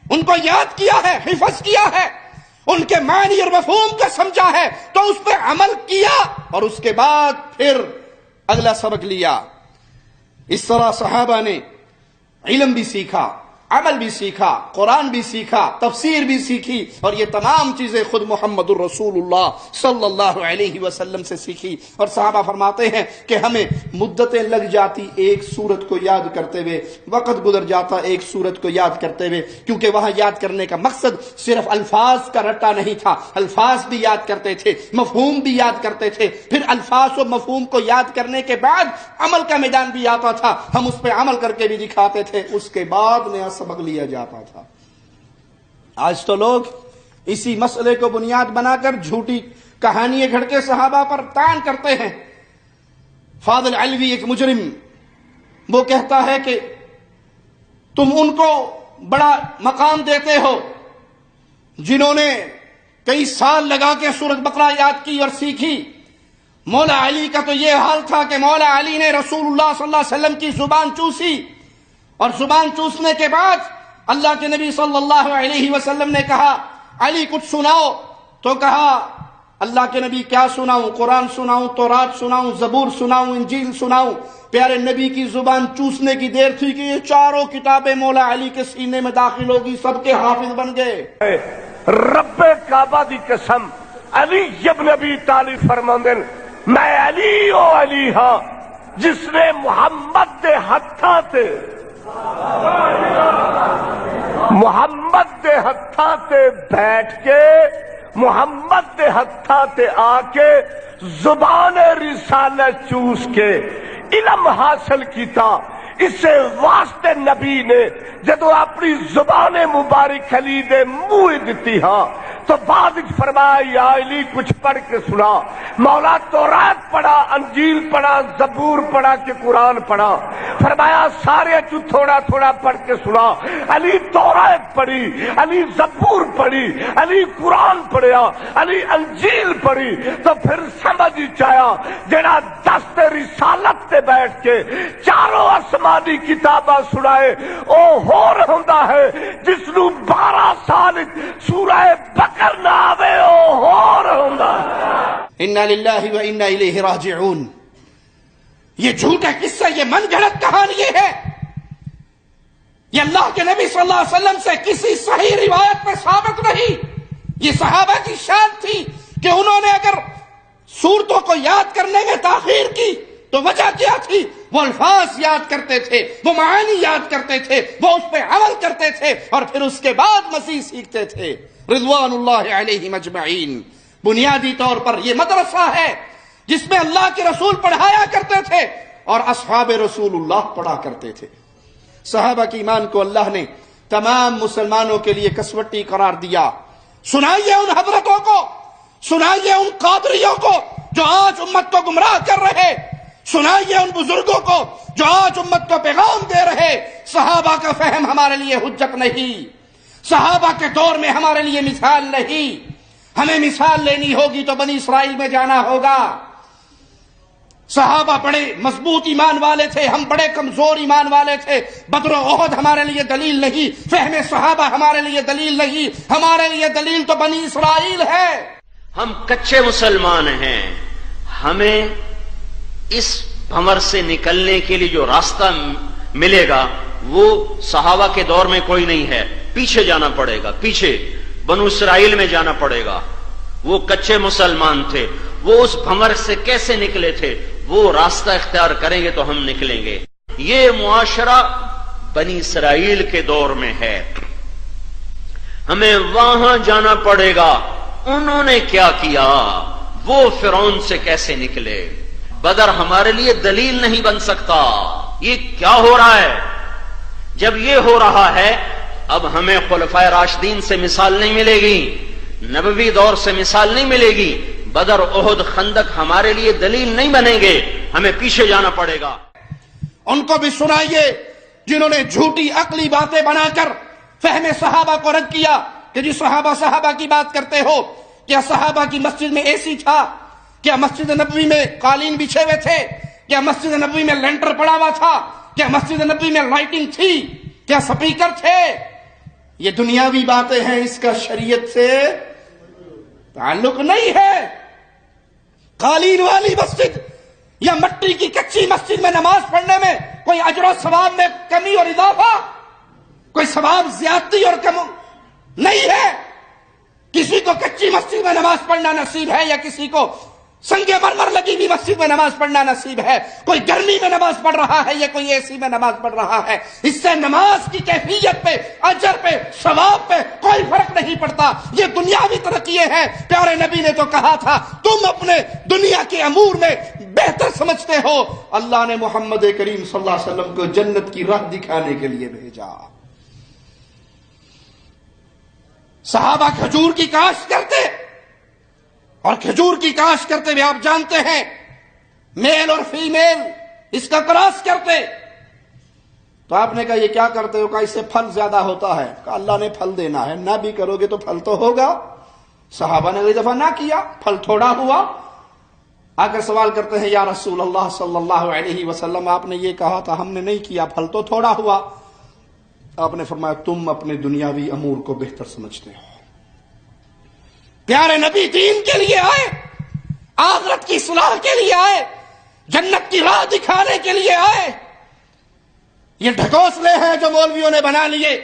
ان کو یاد کیا ہے، حفظ کیا ہے، ان کے معنی اور مفہوم کو سمجھا ہے، تو اس پہ عمل کیا اور اس کے بعد پھر اگلا سبق لیا. اس طرح صحابہ نے علم بھی سیکھا، عمل بھی سیکھا، قرآن بھی سیکھا، تفسیر بھی سیکھی، اور یہ تمام چیزیں خود محمد الرسول اللہ صلی اللہ علیہ وسلم سے سیکھی. اور صحابہ فرماتے ہیں کہ ہمیں مدتیں لگ جاتی ایک سورت کو یاد کرتے ہوئے، وقت گزر جاتا ایک سورت کو یاد کرتے ہوئے، کیونکہ وہاں یاد کرنے کا مقصد صرف الفاظ کا رٹا نہیں تھا، الفاظ بھی یاد کرتے تھے، مفہوم بھی یاد کرتے تھے، پھر الفاظ و مفہوم کو یاد کرنے کے بعد عمل کا میدان بھی آتا تھا، ہم اس پہ عمل کر کے بھی دکھاتے تھے، اس کے بعد نیا سبق لیا جاتا تھا. آج تو لوگ اسی مسئلے کو بنیاد بنا کر جھوٹی کہانیاں گھڑ کے صحابہ پر طعن کرتے ہیں. فاضل علوی ایک مجرم وہ کہتا ہے کہ تم ان کو بڑا مقام دیتے ہو جنہوں نے کئی سال لگا کے سورۃ بقرہ یاد کی اور سیکھی. مولا علی کا تو یہ حال تھا کہ مولا علی نے رسول اللہ صلی اللہ علیہ وسلم کی زبان چوسی، اور زبان چوسنے کے بعد اللہ کے نبی صلی اللہ علیہ وسلم نے کہا علی کچھ سناؤ، تو کہا اللہ کے نبی کیا سناؤں، قرآن سناؤں، تورات سناؤں، زبور سناؤں، انجیل سناؤں. پیارے نبی کی زبان چوسنے کی دیر تھی کہ یہ چاروں کتابیں مولا علی کے سینے میں داخل ہوگی، سب کے حافظ بن گئے. رب کعبہ دی قسم علی ابن ابی طالب فرماندے میں علی او علی ہاں جس نے محمد دے ہتھاں تے محمد دے ہتھاں تے بیٹھ کے محمد دے ہتھاں تے آ کے زبان رسالت چوس کے علم حاصل کیتا. اس سے واسطے نبی نے جدو اپنی زبان مبارک علی دے منہ دتی ہاں تو بعد فرمایا یا علی کچھ پڑھ کے سنا. مولا تورات پڑھا، انجیل پڑھا، زبور پڑھا کہ قرآن پڑھا. فرمایا سارے چو تھوڑا تھوڑا پڑھ کے سنا. علی تورات پڑھی، علی زبور پڑھی، علی قرآن پڑھیا، علی انجیل پڑھی. تو پھر سمجھ چایا جڑا دست رسالت تے بیٹھ کے چاروں آسمانی کتاباں سنائے او ہور ہوندا ہے جس نو 12 سال سورہ بقر نہ آوے او ہور ہوندا ہے. انا للہ و انا الیہ راجعون. یہ جھوٹا قصہ، یہ من گھڑت کہانی ہے. یہ اللہ کے نبی صلی اللہ علیہ وسلم سے کسی صحیح روایت میں ثابت نہیں. یہ صحابہ کی شان تھی کہ انہوں نے اگر سورتوں کو یاد کرنے میں تاخیر کی تو وجہ کیا تھی؟ وہ الفاظ یاد کرتے تھے، وہ معانی یاد کرتے تھے، وہ اس پہ عمل کرتے تھے، اور پھر اس کے بعد مزید سیکھتے تھے. رضوان اللہ علیہم اجمعین. بنیادی طور پر یہ مدرسہ ہے جس میں اللہ کے رسول پڑھایا کرتے تھے اور اصحاب رسول اللہ پڑھا کرتے تھے. صحابہ کی ایمان کو اللہ نے تمام مسلمانوں کے لیے کسوٹی قرار دیا. سنائیے ان حضرتوں کو، سنائیے ان قادریوں کو جو آج امت کو گمراہ کر رہے، سنائیے ان بزرگوں کو جو آج امت کو پیغام دے رہے. صحابہ کا فہم ہمارے لیے حجت نہیں، صحابہ کے دور میں ہمارے لیے مثال نہیں. ہمیں مثال لینی ہوگی تو بنی اسرائیل میں جانا ہوگا. صحابہ بڑے مضبوط ایمان والے تھے، ہم بڑے کمزور ایمان والے تھے. بدر و احد ہمارے لیے دلیل نہیں، فہم صحابہ ہمارے لیے دلیل نہیں، ہمارے لیے دلیل تو بنی اسرائیل ہے. ہم کچے مسلمان ہیں. ہمیں اس بھنور سے نکلنے کے لیے جو راستہ ملے گا وہ صحابہ کے دور میں کوئی نہیں ہے. پیچھے جانا پڑے گا، پیچھے بنو اسرائیل میں جانا پڑے گا. وہ کچے مسلمان تھے، وہ اس بھنور سے کیسے نکلے تھے، وہ راستہ اختیار کریں گے تو ہم نکلیں گے. یہ معاشرہ بنی اسرائیل کے دور میں ہے، ہمیں وہاں جانا پڑے گا. انہوں نے کیا کیا، وہ فرعون سے کیسے نکلے. بدر ہمارے لیے دلیل نہیں بن سکتا. یہ کیا ہو رہا ہے؟ جب یہ ہو رہا ہے اب ہمیں خلفائے راشدین سے مثال نہیں ملے گی، نبوی دور سے مثال نہیں ملے گی. بدر احد خندق ہمارے لیے دلیل نہیں بنیں گے، ہمیں پیچھے جانا پڑے گا. ان کو بھی سنائیے جنہوں نے جھوٹی عقلی باتیں بنا کر فہم صحابہ کو رد کیا کہ جی صحابہ کی بات کرتے ہو. کیا صحابہ کی مسجد میں اے سی تھا؟ کیا مسجد نبوی میں قالین بچھے ہوئے تھے؟ کیا مسجد نبوی میں لینٹر پڑا ہوا تھا؟ کیا مسجد نبوی میں لائٹنگ تھی؟ کیا سپیکر تھے؟ یہ دنیاوی باتیں ہیں، اس کا شریعت سے تعلق نہیں ہے. قالین والی مسجد یا مٹی کی کچی مسجد میں نماز پڑھنے میں کوئی اجر و ثواب میں کمی اور اضافہ، کوئی ثواب زیادتی اور کم نہیں ہے. کسی کو کچی مسجد میں نماز پڑھنا نصیب ہے یا کسی کو سنگ مرمر لگی ہوئی مسجد میں نماز پڑھنا نصیب ہے. کوئی گرمی میں نماز پڑھ رہا ہے یا کوئی اے سی میں نماز پڑھ رہا ہے. اس سے نماز کی کیفیت پہ، اجر پہ، ثواب پہ کوئی فرق نہیں پڑتا. یہ دنیاوی ترقیے ہیں. پیارے نبی نے تو کہا تھا تم اپنے دنیا کے امور میں بہتر سمجھتے ہو، اللہ نے محمد کریم صلی اللہ علیہ وسلم کو جنت کی راہ دکھانے کے لیے بھیجا. صحابہ کھجور کی کاشت کرتے، اور کھجور کی کاشت کرتے ہوئے آپ جانتے ہیں میل اور فیمیل اس کا کراس کرتے. تو آپ نے کہا یہ کیا کرتے ہو؟ کہا اس سے پھل زیادہ ہوتا ہے. کہا اللہ نے پھل دینا ہے، نہ بھی کرو گے تو پھل تو ہوگا. صحابہ نے کئی دفعہ نہ کیا، پھل تھوڑا ہوا. آ کر سوال کرتے ہیں یا رسول اللہ صلی اللہ علیہ وسلم آپ نے یہ کہا تھا، ہم نے نہیں کیا، پھل تو تھوڑا ہوا. آپ نے فرمایا تم اپنے دنیاوی امور کو بہتر سمجھتے ہو. پیارے نبی دین کے لیے آئے، آخرت کی صلاح کے لیے آئے، جنت کی راہ دکھانے کے لیے آئے. یہ ڈھکوسلے ہیں جو مولویوں نے بنا لیے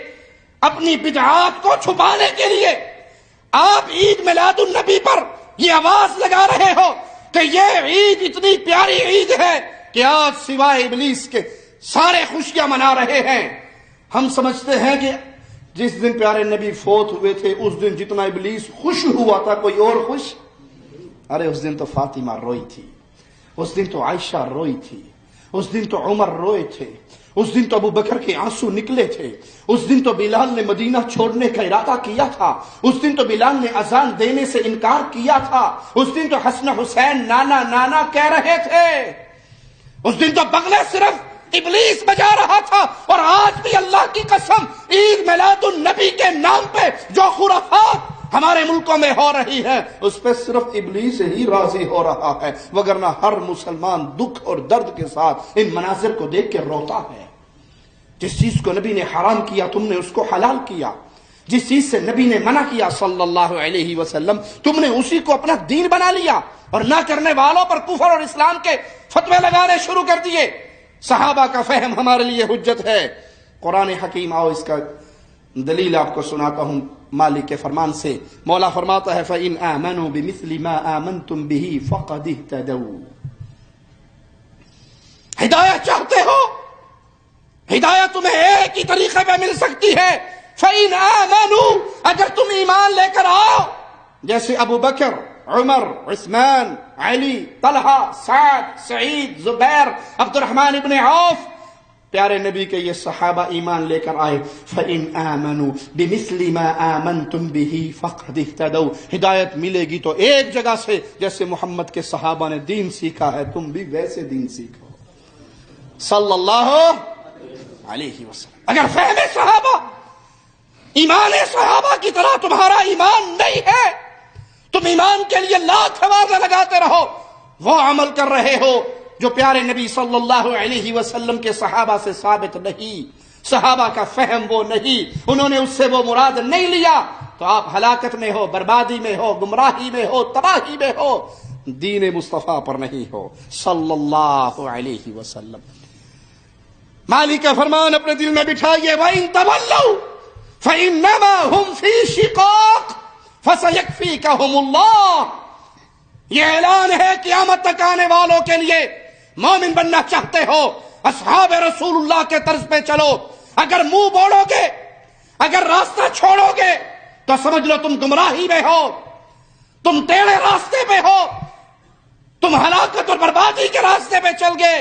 اپنی بدعات کو چھپانے کے لیے. آپ عید میلاد النبی پر یہ آواز لگا رہے ہو کہ یہ عید اتنی پیاری عید ہے کہ آج سوائے ابلیس کے سارے خوشیاں منا رہے ہیں. ہم سمجھتے ہیں کہ جس دن پیارے نبی فوت ہوئے تھے اس دن جتنا ابلیس خوش ہوا تھا کوئی اور خوش؟ ارے اس دن تو فاطمہ روئی تھی، اس دن تو عائشہ روئی تھی، اس دن تو عمر روئے تھے، اس دن تو ابو بکر کے آنسو نکلے تھے، اس دن تو بلال نے مدینہ چھوڑنے کا ارادہ کیا تھا، اس دن تو بلال نے اذان دینے سے انکار کیا تھا، اس دن تو حسن حسین نانا نانا کہہ رہے تھے، اس دن تو بغلے صرف ابلیس بجا رہا تھا. اور آج بھی اللہ کی قسم عید میلاد النبی کے نام پہ جو خرافات ہمارے ملکوں میں ہو رہی ہے اس پہ صرف ابلیس ہی راضی ہو رہا ہے، وگرنہ ہر مسلمان دکھ اور درد کے ساتھ ان مناظر کو دیکھ کے روتا ہے. جس چیز کو نبی نے حرام کیا تم نے اس کو حلال کیا، جس چیز سے نبی نے منع کیا صلی اللہ علیہ وسلم تم نے اسی کو اپنا دین بنا لیا، اور نہ کرنے والوں پر کفر اور اسلام کے فتوے لگانے شروع کر دیے. صحابہ کا فہم ہمارے لیے حجت ہے. قرآن حکیم آؤ اس کا دلیل آپ کو سناتا ہوں مالک کے فرمان سے. مولا فرماتا ہے فَإِنْ آمَنُوا بِمِثْلِ مَا آمَنْتُمْ بِهِ فَقَدِ اهْتَدَوْا. ہدایت چاہتے ہو؟ ہدایت تمہیں ایک ہی طریقے پہ مل سکتی ہے. فَإِنْ آمَنُوا، اگر تم ایمان لے کر آؤ جیسے ابو بکر، عمر، عثمان، علی، طلحہ، سعد، سعید، زبیر، عبد الرحمن ابن عوف، پیارے نبی کے یہ صحابہ ایمان لے کر آئے. فَإِنْ آمَنُوا بِمِثْلِ مَا آمَنْتُمْ بِهِ فَقَدِ اهْتَدَوْا. ہدایت ملے گی تو ایک جگہ سے، جیسے محمد کے صحابہ نے دین سیکھا ہے تم بھی ویسے دین سیکھو صلی اللہ علیہ وسلم. اگر فہم صحابہ، ایمان صحابہ کی طرح تمہارا ایمان نہیں ہے، تم ایمان کے لیے لاکھ آوازیں لگاتے رہو، وہ عمل کر رہے ہو جو پیارے نبی صلی اللہ علیہ وسلم کے صحابہ سے ثابت نہیں، صحابہ کا فہم وہ نہیں، انہوں نے اس سے وہ مراد نہیں لیا، تو آپ ہلاکت میں ہو، بربادی میں ہو، گمراہی میں ہو، تباہی میں ہو، دین مصطفیٰ پر نہیں ہو صلی اللہ علیہ وسلم۔ مالک کا فرمان اپنے دل میں بٹھائیے، وَإِن تَوَلَّوْا فَإِنَّمَا هُمْ فِي شِقَاقٍ فَسَيَكْفِيكَهُمُ اللَّهُ۔ یہ اعلان ہے قیامت تک آنے والوں کے لیے، مومن بننا چاہتے ہو اصحاب رسول اللہ کے طرز پہ چلو، اگر منہ موڑو گے، اگر راستہ چھوڑو گے تو سمجھ لو تم گمراہی میں ہو، تم ٹیڑھے راستے پہ ہو، تم ہلاکت اور بربادی کے راستے پہ چل گئے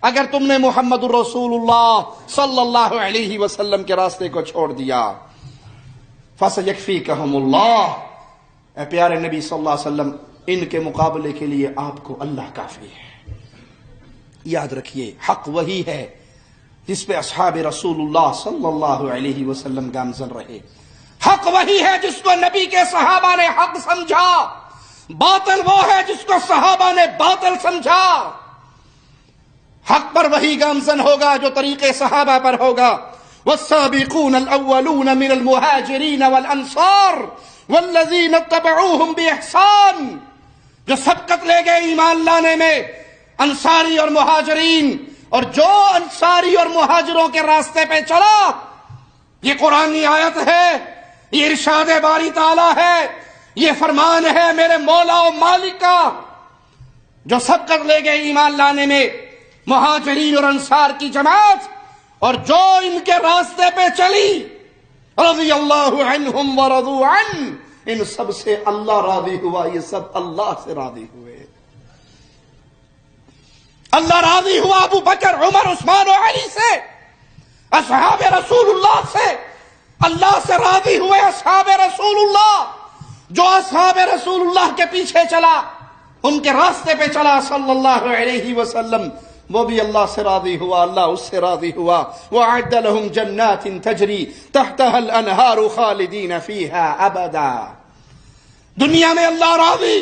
اگر تم نے محمد الرسول اللہ صلی اللہ علیہ وسلم کے راستے کو چھوڑ دیا۔ فَسَيَكْفِيكَهُمُ اللَّهُ، اے پیارے نبی صلی اللہ علیہ وسلم، ان کے مقابلے کے لیے آپ کو اللہ کافی ہے۔ یاد رکھیے، حق وہی ہے جس پہ اصحاب رسول اللہ صلی اللہ علیہ وسلم گامزن رہے، حق وہی ہے جس کو نبی کے صحابہ نے حق سمجھا، باطل وہ ہے جس کو صحابہ نے باطل سمجھا۔ حق پر وہی گامزن ہوگا جو طریقے صحابہ پر ہوگا۔ والسابقون الاولون من المہاجرین والانصار والذین اتبعوہم باحسان، جو سبقت لے گئے ایمان لانے میں انصاری اور مہاجرین، اور جو انصاری اور مہاجروں کے راستے پہ چلا۔ یہ قرآنی آیت ہے، یہ ارشاد باری تعالیٰ ہے، یہ فرمان ہے میرے مولا و مالک کا۔ جو سبقت لے گئے ایمان لانے میں مہاجرین اور انصار کی جماعت، اور جو ان کے راستے پہ چلی، رضی اللہ عنہم ورضوا عنہ، ان سب سے اللہ راضی ہوا، یہ سب اللہ سے راضی ہوئے۔ اللہ راضی ہوا ابو بکر، عمر، عثمان و علی سے، اصحاب رسول اللہ سے، اللہ سے راضی ہوئے اصحاب رسول اللہ۔ جو اصحاب رسول اللہ کے پیچھے چلا، ان کے راستے پہ چلا صلی اللہ علیہ وسلم، وہ بھی اللہ سے راضی ہوا، اللہ اس سے راضی ہوا۔ وَأَعَدَّ لَهُمْ جَنَّاتٍ تَجْرِي تَحْتَهَا الْأَنْهَارُ خَالِدِينَ فِيهَا أَبَدًا۔ دنیا میں اللہ راضی،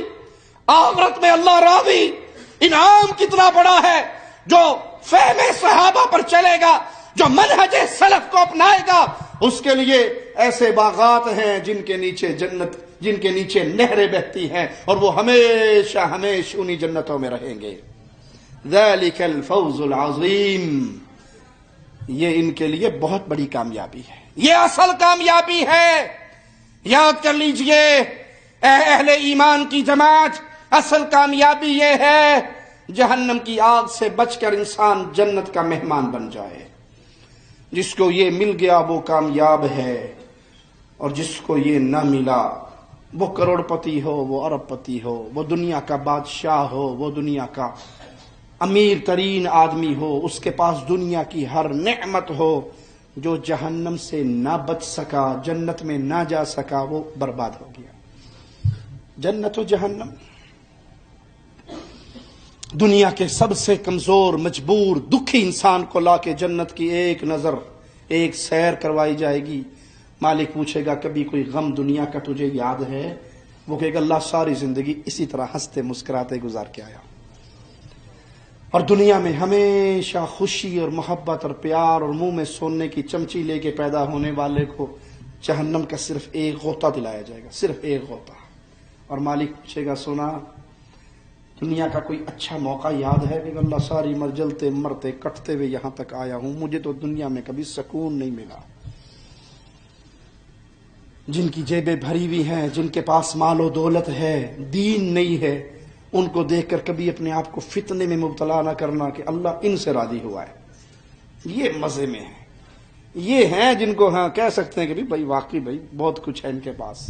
آخرت میں اللہ راضی۔ انعام کتنا بڑا ہے جو فہم صحابہ پر چلے گا، جو منہج سلف کو اپنائے گا، اس کے لیے ایسے باغات ہیں جن کے نیچے جنت، جن کے نیچے نہریں بہتی ہیں، اور وہ ہمیشہ ہمیشہ انہی جنتوں میں رہیں گے۔ ذالک الفوز العظیم، یہ ان کے لیے بہت بڑی کامیابی ہے، یہ اصل کامیابی ہے۔ یاد کر لیجئے اے اہل ایمان کی جماعت، اصل کامیابی یہ ہے جہنم کی آگ سے بچ کر انسان جنت کا مہمان بن جائے۔ جس کو یہ مل گیا وہ کامیاب ہے، اور جس کو یہ نہ ملا، وہ کروڑ پتی ہو، وہ ارب پتی ہو، وہ دنیا کا بادشاہ ہو، وہ دنیا کا امیر ترین آدمی ہو، اس کے پاس دنیا کی ہر نعمت ہو، جو جہنم سے نہ بچ سکا، جنت میں نہ جا سکا، وہ برباد ہو گیا۔ جنت و جہنم، دنیا کے سب سے کمزور، مجبور، دکھی انسان کو لا کے جنت کی ایک نظر، ایک سیر کروائی جائے گی۔ مالک پوچھے گا کبھی کوئی غم دنیا کا تجھے یاد ہے؟ وہ کہے گا اللہ ساری زندگی اسی طرح ہنستے مسکراتے گزار کے آیا، اور دنیا میں ہمیشہ خوشی اور محبت اور پیار اور منہ میں سونے کی چمچی لے کے پیدا ہونے والے کو جہنم کا صرف ایک غوطہ دلایا جائے گا، صرف ایک غوطہ۔ اور مالک پوچھے گا سونا دنیا کا کوئی اچھا موقع یاد ہے؟ کہ اللہ ساری عمر جلتے مرتے کٹتے ہوئے یہاں تک آیا ہوں، مجھے تو دنیا میں کبھی سکون نہیں ملا۔ جن کی جیبیں بھری ہوئی ہیں، جن کے پاس مال و دولت ہے، دین نہیں ہے، ان کو دیکھ کر کبھی اپنے آپ کو فتنے میں مبتلا نہ کرنا کہ اللہ ان سے راضی ہوا ہے، یہ مزے میں ہے۔ یہ ہیں جن کو ہاں کہہ سکتے ہیں کہ بھائی واقعی بھائی بہت کچھ ہے ان کے پاس۔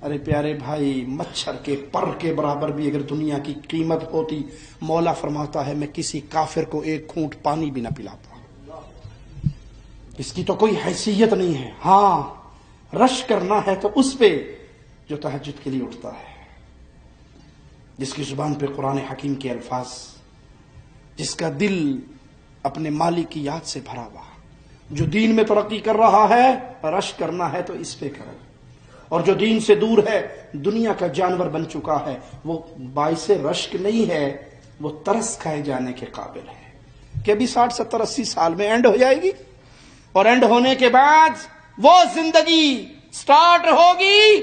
ارے پیارے بھائی، مچھر کے پر کے برابر بھی اگر دنیا کی قیمت ہوتی، مولا فرماتا ہے میں کسی کافر کو ایک گھونٹ پانی بھی نہ پلاتا، اس کی تو کوئی حیثیت نہیں ہے۔ ہاں رش کرنا ہے تو اس پہ جو تہجد کے لیے اٹھتا ہے، جس کی زبان پہ قرآن حکیم کے الفاظ، جس کا دل اپنے مالک کی یاد سے بھرا ہوا، جو دین میں ترقی کر رہا ہے، رش کرنا ہے تو اس پہ کرو، اور جو دین سے دور ہے، دنیا کا جانور بن چکا ہے، وہ باعث رشک نہیں ہے، وہ ترس کھائے جانے کے قابل ہے کہ ابھی 60 70 80 سال میں اینڈ ہو جائے گی، اور اینڈ ہونے کے بعد وہ زندگی سٹارٹ ہوگی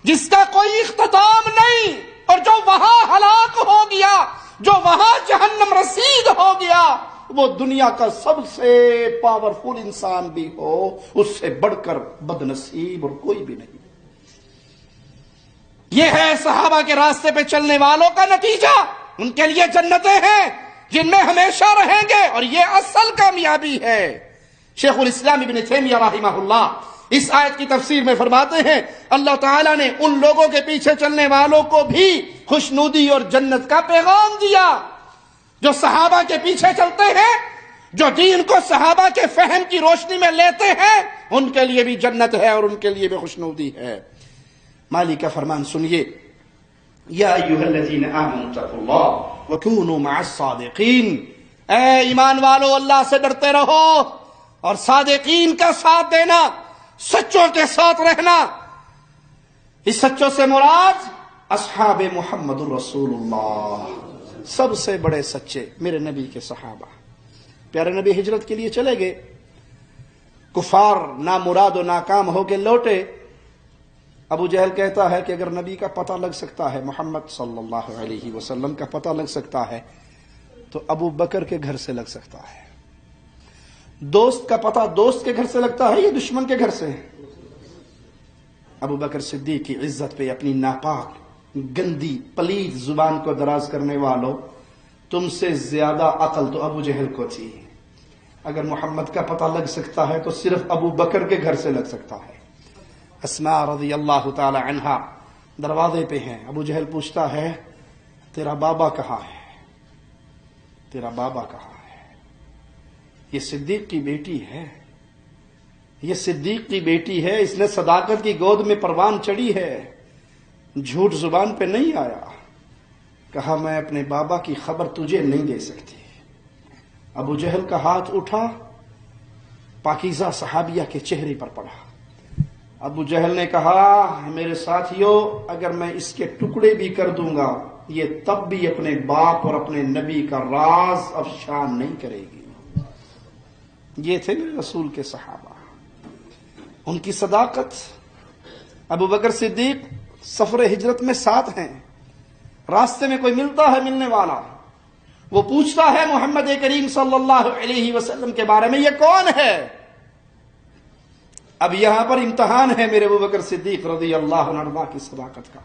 جس کا کوئی اختتام نہیں، اور جو وہاں ہلاک ہو گیا، جو وہاں جہنم رسید ہو گیا، وہ دنیا کا سب سے پاورفل انسان بھی ہو اس سے بڑھ کر بد نصیب اور کوئی بھی نہیں۔ یہ ہے صحابہ کے راستے پہ چلنے والوں کا نتیجہ۔ ان کے لیے جنتیں ہیں جن میں ہمیشہ رہیں گے، اور یہ اصل کامیابی ہے۔ شیخ الاسلام ابن تیمیہ رحمہ اللہ اس آیت کی تفسیر میں فرماتے ہیں اللہ تعالیٰ نے ان لوگوں کے پیچھے چلنے والوں کو بھی خوشنودی اور جنت کا پیغام دیا جو صحابہ کے پیچھے چلتے ہیں، جو دین کو صحابہ کے فہم کی روشنی میں لیتے ہیں، ان کے لیے بھی جنت ہے اور ان کے لیے بھی خوشنودی ہے۔ مالک کا فرمان سنیے، یا ایھا الذین آمنوا اتقوا اللہ وکونوا مع الصادقین، اے ایمان والو اللہ سے ڈرتے رہو اور صادقین کا ساتھ دینا، سچوں کے ساتھ رہنا۔ اس سچوں سے مراد اصحاب محمد الرسول اللہ، سب سے بڑے سچے میرے نبی کے صحابہ۔ پیارے نبی ہجرت کے لیے چلے گئے، کفار نامراد و ناکام ہو کے لوٹے۔ ابو جہل کہتا ہے کہ اگر نبی کا پتہ لگ سکتا ہے، محمد صلی اللہ علیہ وسلم کا پتہ لگ سکتا ہے تو ابو بکر کے گھر سے لگ سکتا ہے۔ دوست کا پتہ دوست کے گھر سے لگتا ہے یا دشمن کے گھر سے؟ ابو بکر صدیق کی عزت پہ اپنی ناپاک گندی پلید زبان کو دراز کرنے والوں، تم سے زیادہ عقل تو ابو جہل کو تھی۔ اگر محمد کا پتہ لگ سکتا ہے تو صرف ابو بکر کے گھر سے لگ سکتا ہے۔ اسماء رضی اللہ تعالی عنہا دروازے پہ ہیں، ابو جہل پوچھتا ہے تیرا بابا کہاں ہے؟ تیرا بابا کہاں ہے؟ یہ صدیق کی بیٹی ہے، یہ صدیق کی بیٹی ہے، اس نے صداقت کی گود میں پروان چڑھی ہے، جھوٹ زبان پہ نہیں آیا۔ کہا میں اپنے بابا کی خبر تجھے نہیں دے سکتی۔ ابو جہل کا ہاتھ اٹھا، پاکیزہ صحابیہ کے چہرے پر پڑا۔ ابو جہل نے کہا میرے ساتھیوں، اگر میں اس کے ٹکڑے بھی کر دوں گا یہ تب بھی اپنے باپ اور اپنے نبی کا راز افشان نہیں کرے گی۔ یہ تھے میرے رسول کے صحابہ، ان کی صداقت۔ ابو بکر صدیق سفر ہجرت میں ساتھ ہیں، راستے میں کوئی ملتا ہے ملنے والا، وہ پوچھتا ہے محمد کریم صلی اللہ علیہ وسلم کے بارے میں، یہ کون ہے؟ اب یہاں پر امتحان ہے میرے ابو بکر صدیق رضی اللہ عنہ کی صداقت کا۔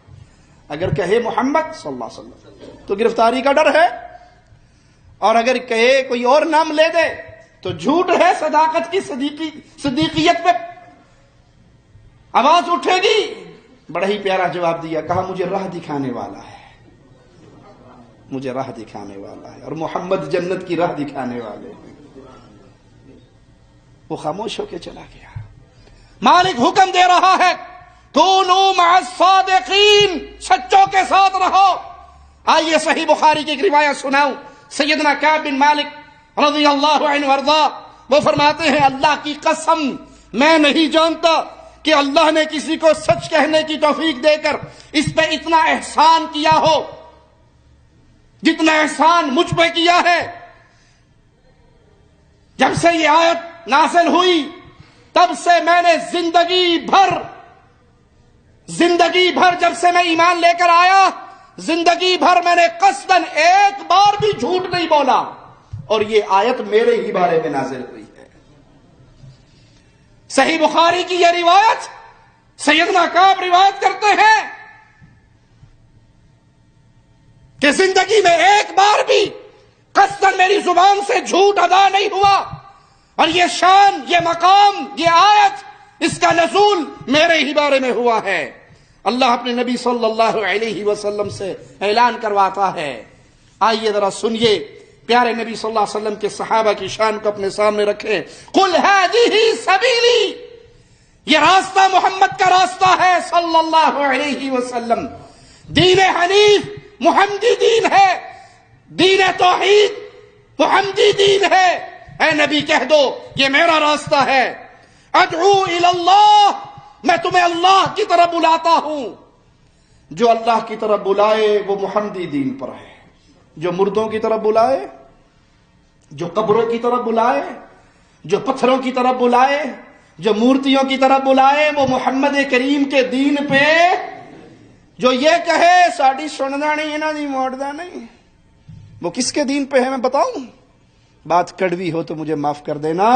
اگر کہے محمد صلی اللہ علیہ وسلم تو گرفتاری کا ڈر ہے، اور اگر کہے کوئی اور نام لے دے تو جھوٹ ہے، صداقت کی صدیقیت پہ آواز اٹھے گی۔ بڑا ہی پیارا جواب دیا، کہا مجھے راہ دکھانے والا ہے، مجھے راہ دکھانے والا ہے، اور محمد جنت کی راہ دکھانے والے ہیں۔ وہ خاموش ہو کے چلا گیا۔ مالک حکم دے رہا ہے کونوا مع الصادقین، سچوں کے ساتھ رہو۔ آئیے صحیح بخاری کی ایک روایت سناؤں، سیدنا کعب بن مالک رضی اللہ عنہ وارضا وہ فرماتے ہیں اللہ کی قسم میں نہیں جانتا کہ اللہ نے کسی کو سچ کہنے کی توفیق دے کر اس پہ اتنا احسان کیا ہو جتنا احسان مجھ پہ کیا ہے۔ جب سے یہ آیت نازل ہوئی تب سے میں نے زندگی بھر جب سے میں ایمان لے کر آیا، زندگی بھر میں نے قصداً ایک بار بھی جھوٹ نہیں بولا، اور یہ آیت میرے ہی بارے میں نازل ہوئی ہے۔ صحیح بخاری کی یہ روایت سیدنا کعب روایت کرتے ہیں کہ زندگی میں ایک بار بھی قصداً میری زبان سے جھوٹ ادا نہیں ہوا، اور یہ شان، یہ مقام، یہ آیت، اس کا نزول میرے ہی بارے میں ہوا ہے۔ اللہ اپنے نبی صلی اللہ علیہ وسلم سے اعلان کرواتا ہے۔ آئیے ذرا سنیے، پیارے نبی صلی اللہ علیہ وسلم کے صحابہ کی شان کو اپنے سامنے رکھیں۔ قل ہذہ سبیلی، یہ راستہ محمد کا راستہ ہے صلی اللہ علیہ وسلم۔ دین حنیف محمدی دین ہے، دین توحید محمدی دین ہے۔ اے نبی کہہ دو یہ میرا راستہ ہے۔ ادعو الی اللہ، میں تمہیں اللہ کی طرف بلاتا ہوں۔ جو اللہ کی طرف بلائے وہ محمدی دین پر ہے۔ جو مردوں کی طرف بلائے، جو قبروں کی طرف بلائے، جو پتھروں کی طرف بلائے، جو مورتیوں کی طرف بلائے، وہ محمد کریم کے دین پہ جو یہ کہے ساڑی سننا نہیں انہاں دی موڑدا نہیں، وہ کس کے دین پہ ہے میں بتاؤں؟ بات کڑوی ہو تو مجھے معاف کر دینا،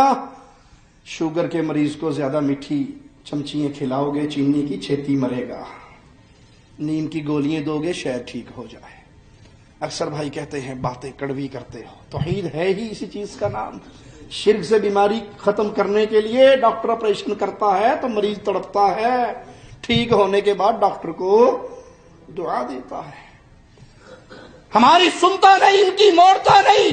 شوگر کے مریض کو زیادہ میٹھی چمچیاں کھلاؤ گے چینی کی چھیتی مرے گا، نیم کی گولیاں دو گے شاید ٹھیک ہو جائے۔ اکثر بھائی کہتے ہیں باتیں کڑوی کرتے ہو، توحید ہے ہی اسی چیز کا نام۔ شرک سے بیماری ختم کرنے کے لیے ڈاکٹر آپریشن کرتا ہے تو مریض تڑپتا ہے، ٹھیک ہونے کے بعد ڈاکٹر کو دعا دیتا ہے۔ ہماری سنتا نہیں، ان کی موڑتا نہیں،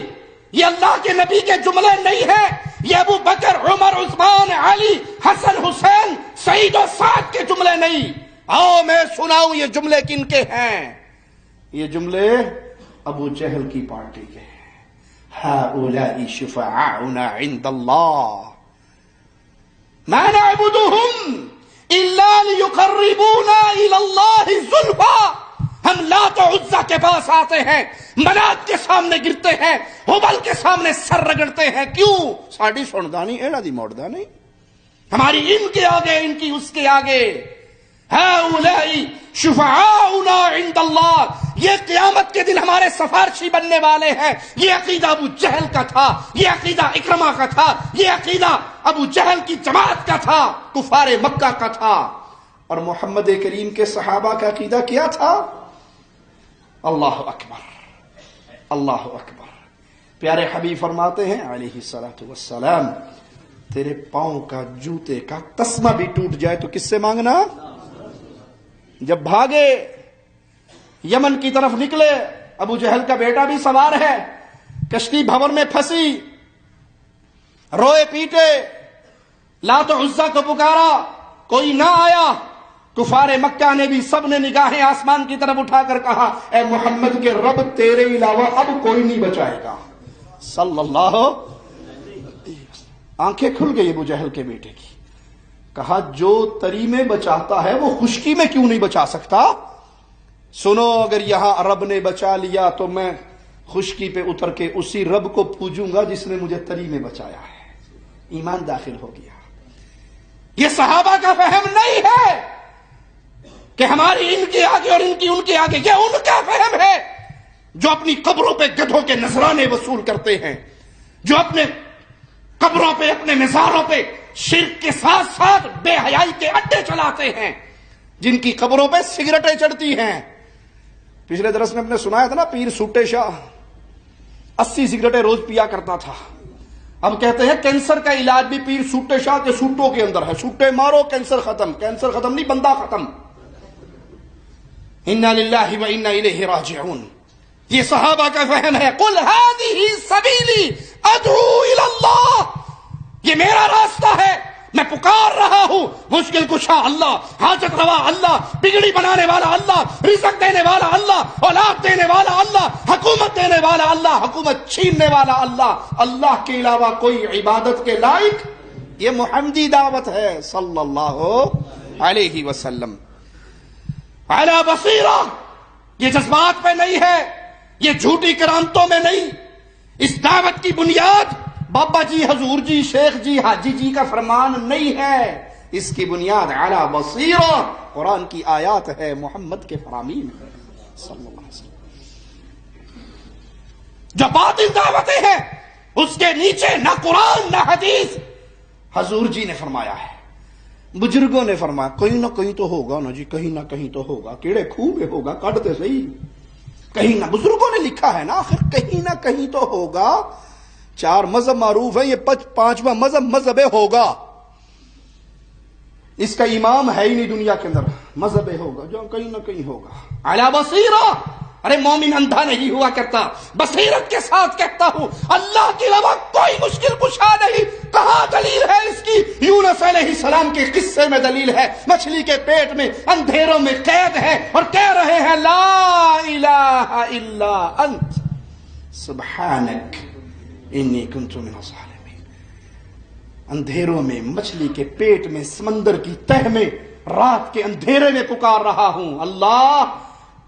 یہ اللہ کے نبی کے جملے نہیں ہیں، یہ ابو بکر، عمر، عثمان، علی، حسن، حسین، سعید و سعد کے جملے نہیں۔ آؤ میں سناؤں یہ جملے کن کے ہیں؟ یہ جملے ابو جہل کی پارٹی کے ہیں۔ هؤلاء شفعاؤنا عند اللہ ما نعبدهم الا ليقربونا الى اللہ زلفى۔ ہم لات و عزا کے پاس آتے ہیں، منات کے سامنے گرتے ہیں، ہبل کے سامنے سر رگڑتے ہیں، کیوں؟ ساڑی سندا نہیں، ایڑا دی موڑدا نہیں، ہماری ان کے آگے، ان کی اس کے آگے۔ ہؤلاء شفعاؤنا عند اللہ، یہ قیامت کے دن ہمارے سفارشی بننے والے ہیں۔ یہ عقیدہ ابو جہل کا تھا، یہ عقیدہ اکرمہ کا تھا، یہ عقیدہ ابو جہل کی جماعت کا تھا، کفار مکہ کا تھا۔ اور محمد کریم کے صحابہ کا عقیدہ کیا تھا؟ اللہ اکبر، اللہ اکبر۔ پیارے حبیب فرماتے ہیں علیہ الصلوۃ والسلام، تیرے پاؤں کا جوتے کا تسمہ بھی ٹوٹ جائے تو کس سے مانگنا؟ جب بھاگے یمن کی طرف نکلے، ابو جہل کا بیٹا بھی سوار ہے، کشتی بھور میں پھنسی، روئے پیٹے، لات و عزا کو پکارا، کوئی نہ آیا۔ کفار مکہ نے بھی سب نے نگاہیں آسمان کی طرف اٹھا کر کہا، اے محمد کے رب تیرے علاوہ اب کوئی نہیں بچائے گا صلی اللہ۔ آنکھیں کھل گئی ابو جہل کے بیٹے کی، کہا جو تری میں بچاتا ہے وہ خشکی میں کیوں نہیں بچا سکتا؟ سنو، اگر یہاں رب نے بچا لیا تو میں خشکی پہ اتر کے اسی رب کو پوجوں گا جس نے مجھے تری میں بچایا ہے۔ ایمان داخل ہو گیا۔ یہ صحابہ کا فہم نہیں ہے کہ ہماری ان کے آگے اور ان کی ان کے آگے، یہ ان کا فہم ہے جو اپنی قبروں پہ گدھوں کے نذرانے وصول کرتے ہیں، جو اپنے قبروں پہ، اپنے مزاروں پہ شرک کے ساتھ ساتھ بے حیائی کے اڈے چلاتے ہیں، جن کی قبروں پہ سگریٹیں چڑھتی ہیں۔ پچھلے درس میں ہم نے سنایا تھا نا، پیر سوٹے شاہ 80 سگریٹیں روز پیا کرتا تھا۔ اب کہتے ہیں کینسر کا علاج بھی پیر سوٹے شاہ کے سوٹوں کے اندر ہے، سوٹے مارو کینسر ختم۔ کینسر ختم نہیں، بندہ ختم۔ انا للہ و انا الیہ راجعون۔ یہ صحابہ کا فہم ہے۔ قل هذه سبیلی ادعو الی اللہ، یہ میرا راستہ ہے، میں پکار رہا ہوں، مشکل کشا اللہ، حاجت روا اللہ، بگڑی بنانے والا اللہ، رزق دینے والا اللہ، اولاد دینے والا اللہ، حکومت دینے والا اللہ، حکومت چھیننے والا اللہ، اللہ کے علاوہ کوئی عبادت کے لائق۔ یہ محمدی دعوت ہے صلی اللہ علیہ وسلم۔ علی بصیرہ، یہ جذبات پہ نہیں ہے، یہ جھوٹی کرامتوں میں نہیں۔ اس دعوت کی بنیاد بابا جی، حضور جی، شیخ جی، حاجی جی کا فرمان نہیں ہے، اس کی بنیاد علی بصیرہ قرآن کی آیات ہے، محمد کے فرامین ہے صلی اللہ علیہ وسلم۔ جو باطل دعوتیں ہیں اس کے نیچے نہ قرآن نہ حدیث۔ حضور جی نے فرمایا ہے، بزرگوں نے فرمایا، کہیں نہ کہیں تو ہوگا نا جی، کہیں نہ کہیں تو ہوگا، کیڑے خوب ہوگا، کاٹتے صحیح، کہیں نہ، بزرگوں نے لکھا ہے نا، آخر کہیں نہ کہیں تو ہوگا۔ 4 مذہب معروف ہے، یہ 5واں مذہب ہوگا، اس کا امام ہے ہی نہیں دنیا کے اندر، مذہب ہوگا جو کہیں نہ کہیں ہوگا۔ علی بصیرہ، ارے مومن اندھا نہیں ہوا کرتا، بصیرت کے ساتھ کہتا ہوں، اللہ کے علاوہ کوئی مشکل کشا نہیں۔ کہاں دلیل ہے اس کی؟ یونس علیہ السلام کے قصے میں دلیل ہے، مچھلی کے پیٹ میں اندھیروں میں قید ہے اور کہہ رہے ہیں لا الہ الا انت سبحانک انی کنت من الظالمین۔ اندھیروں میں، مچھلی کے پیٹ میں، سمندر کی تہ میں، رات کے اندھیرے میں پکار رہا ہوں، اللہ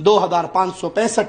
2565,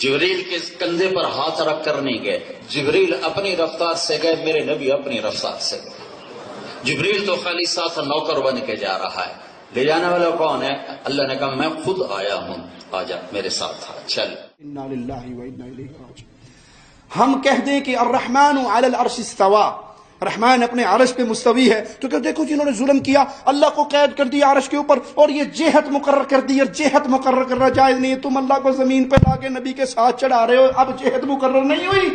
جبریل کے کندھے پر ہاتھ رکھ کر نہیں گئے، جبریل اپنی رفتار سے گئے، میرے نبی اپنی رفتار سے گئے۔ جبریل تو خالی ساتھ نوکر بن کے جا رہا ہے، لے جانے والا کون ہے؟ اللہ نے کہا میں خود آیا ہوں، آجا میرے ساتھ آ، چل۔ انا للہ و انا الیہ راجعون۔ ہم کہہ دیں کہ الرحمن علی العرش استوى، رحمان اپنے عرش پہ مستوی ہے، تو کہ دیکھو جنہوں نے ظلم کیا اللہ کو قید کر دیا عرش کے اوپر، اور یہ جہت مقرر کر دی، اور جہت مقرر کرنا جائز نہیں ہے، تم اللہ کو زمین پہ لا کے نبی کے ساتھ چڑھا رہے ہو، اب جہت مقرر نہیں ہوئی۔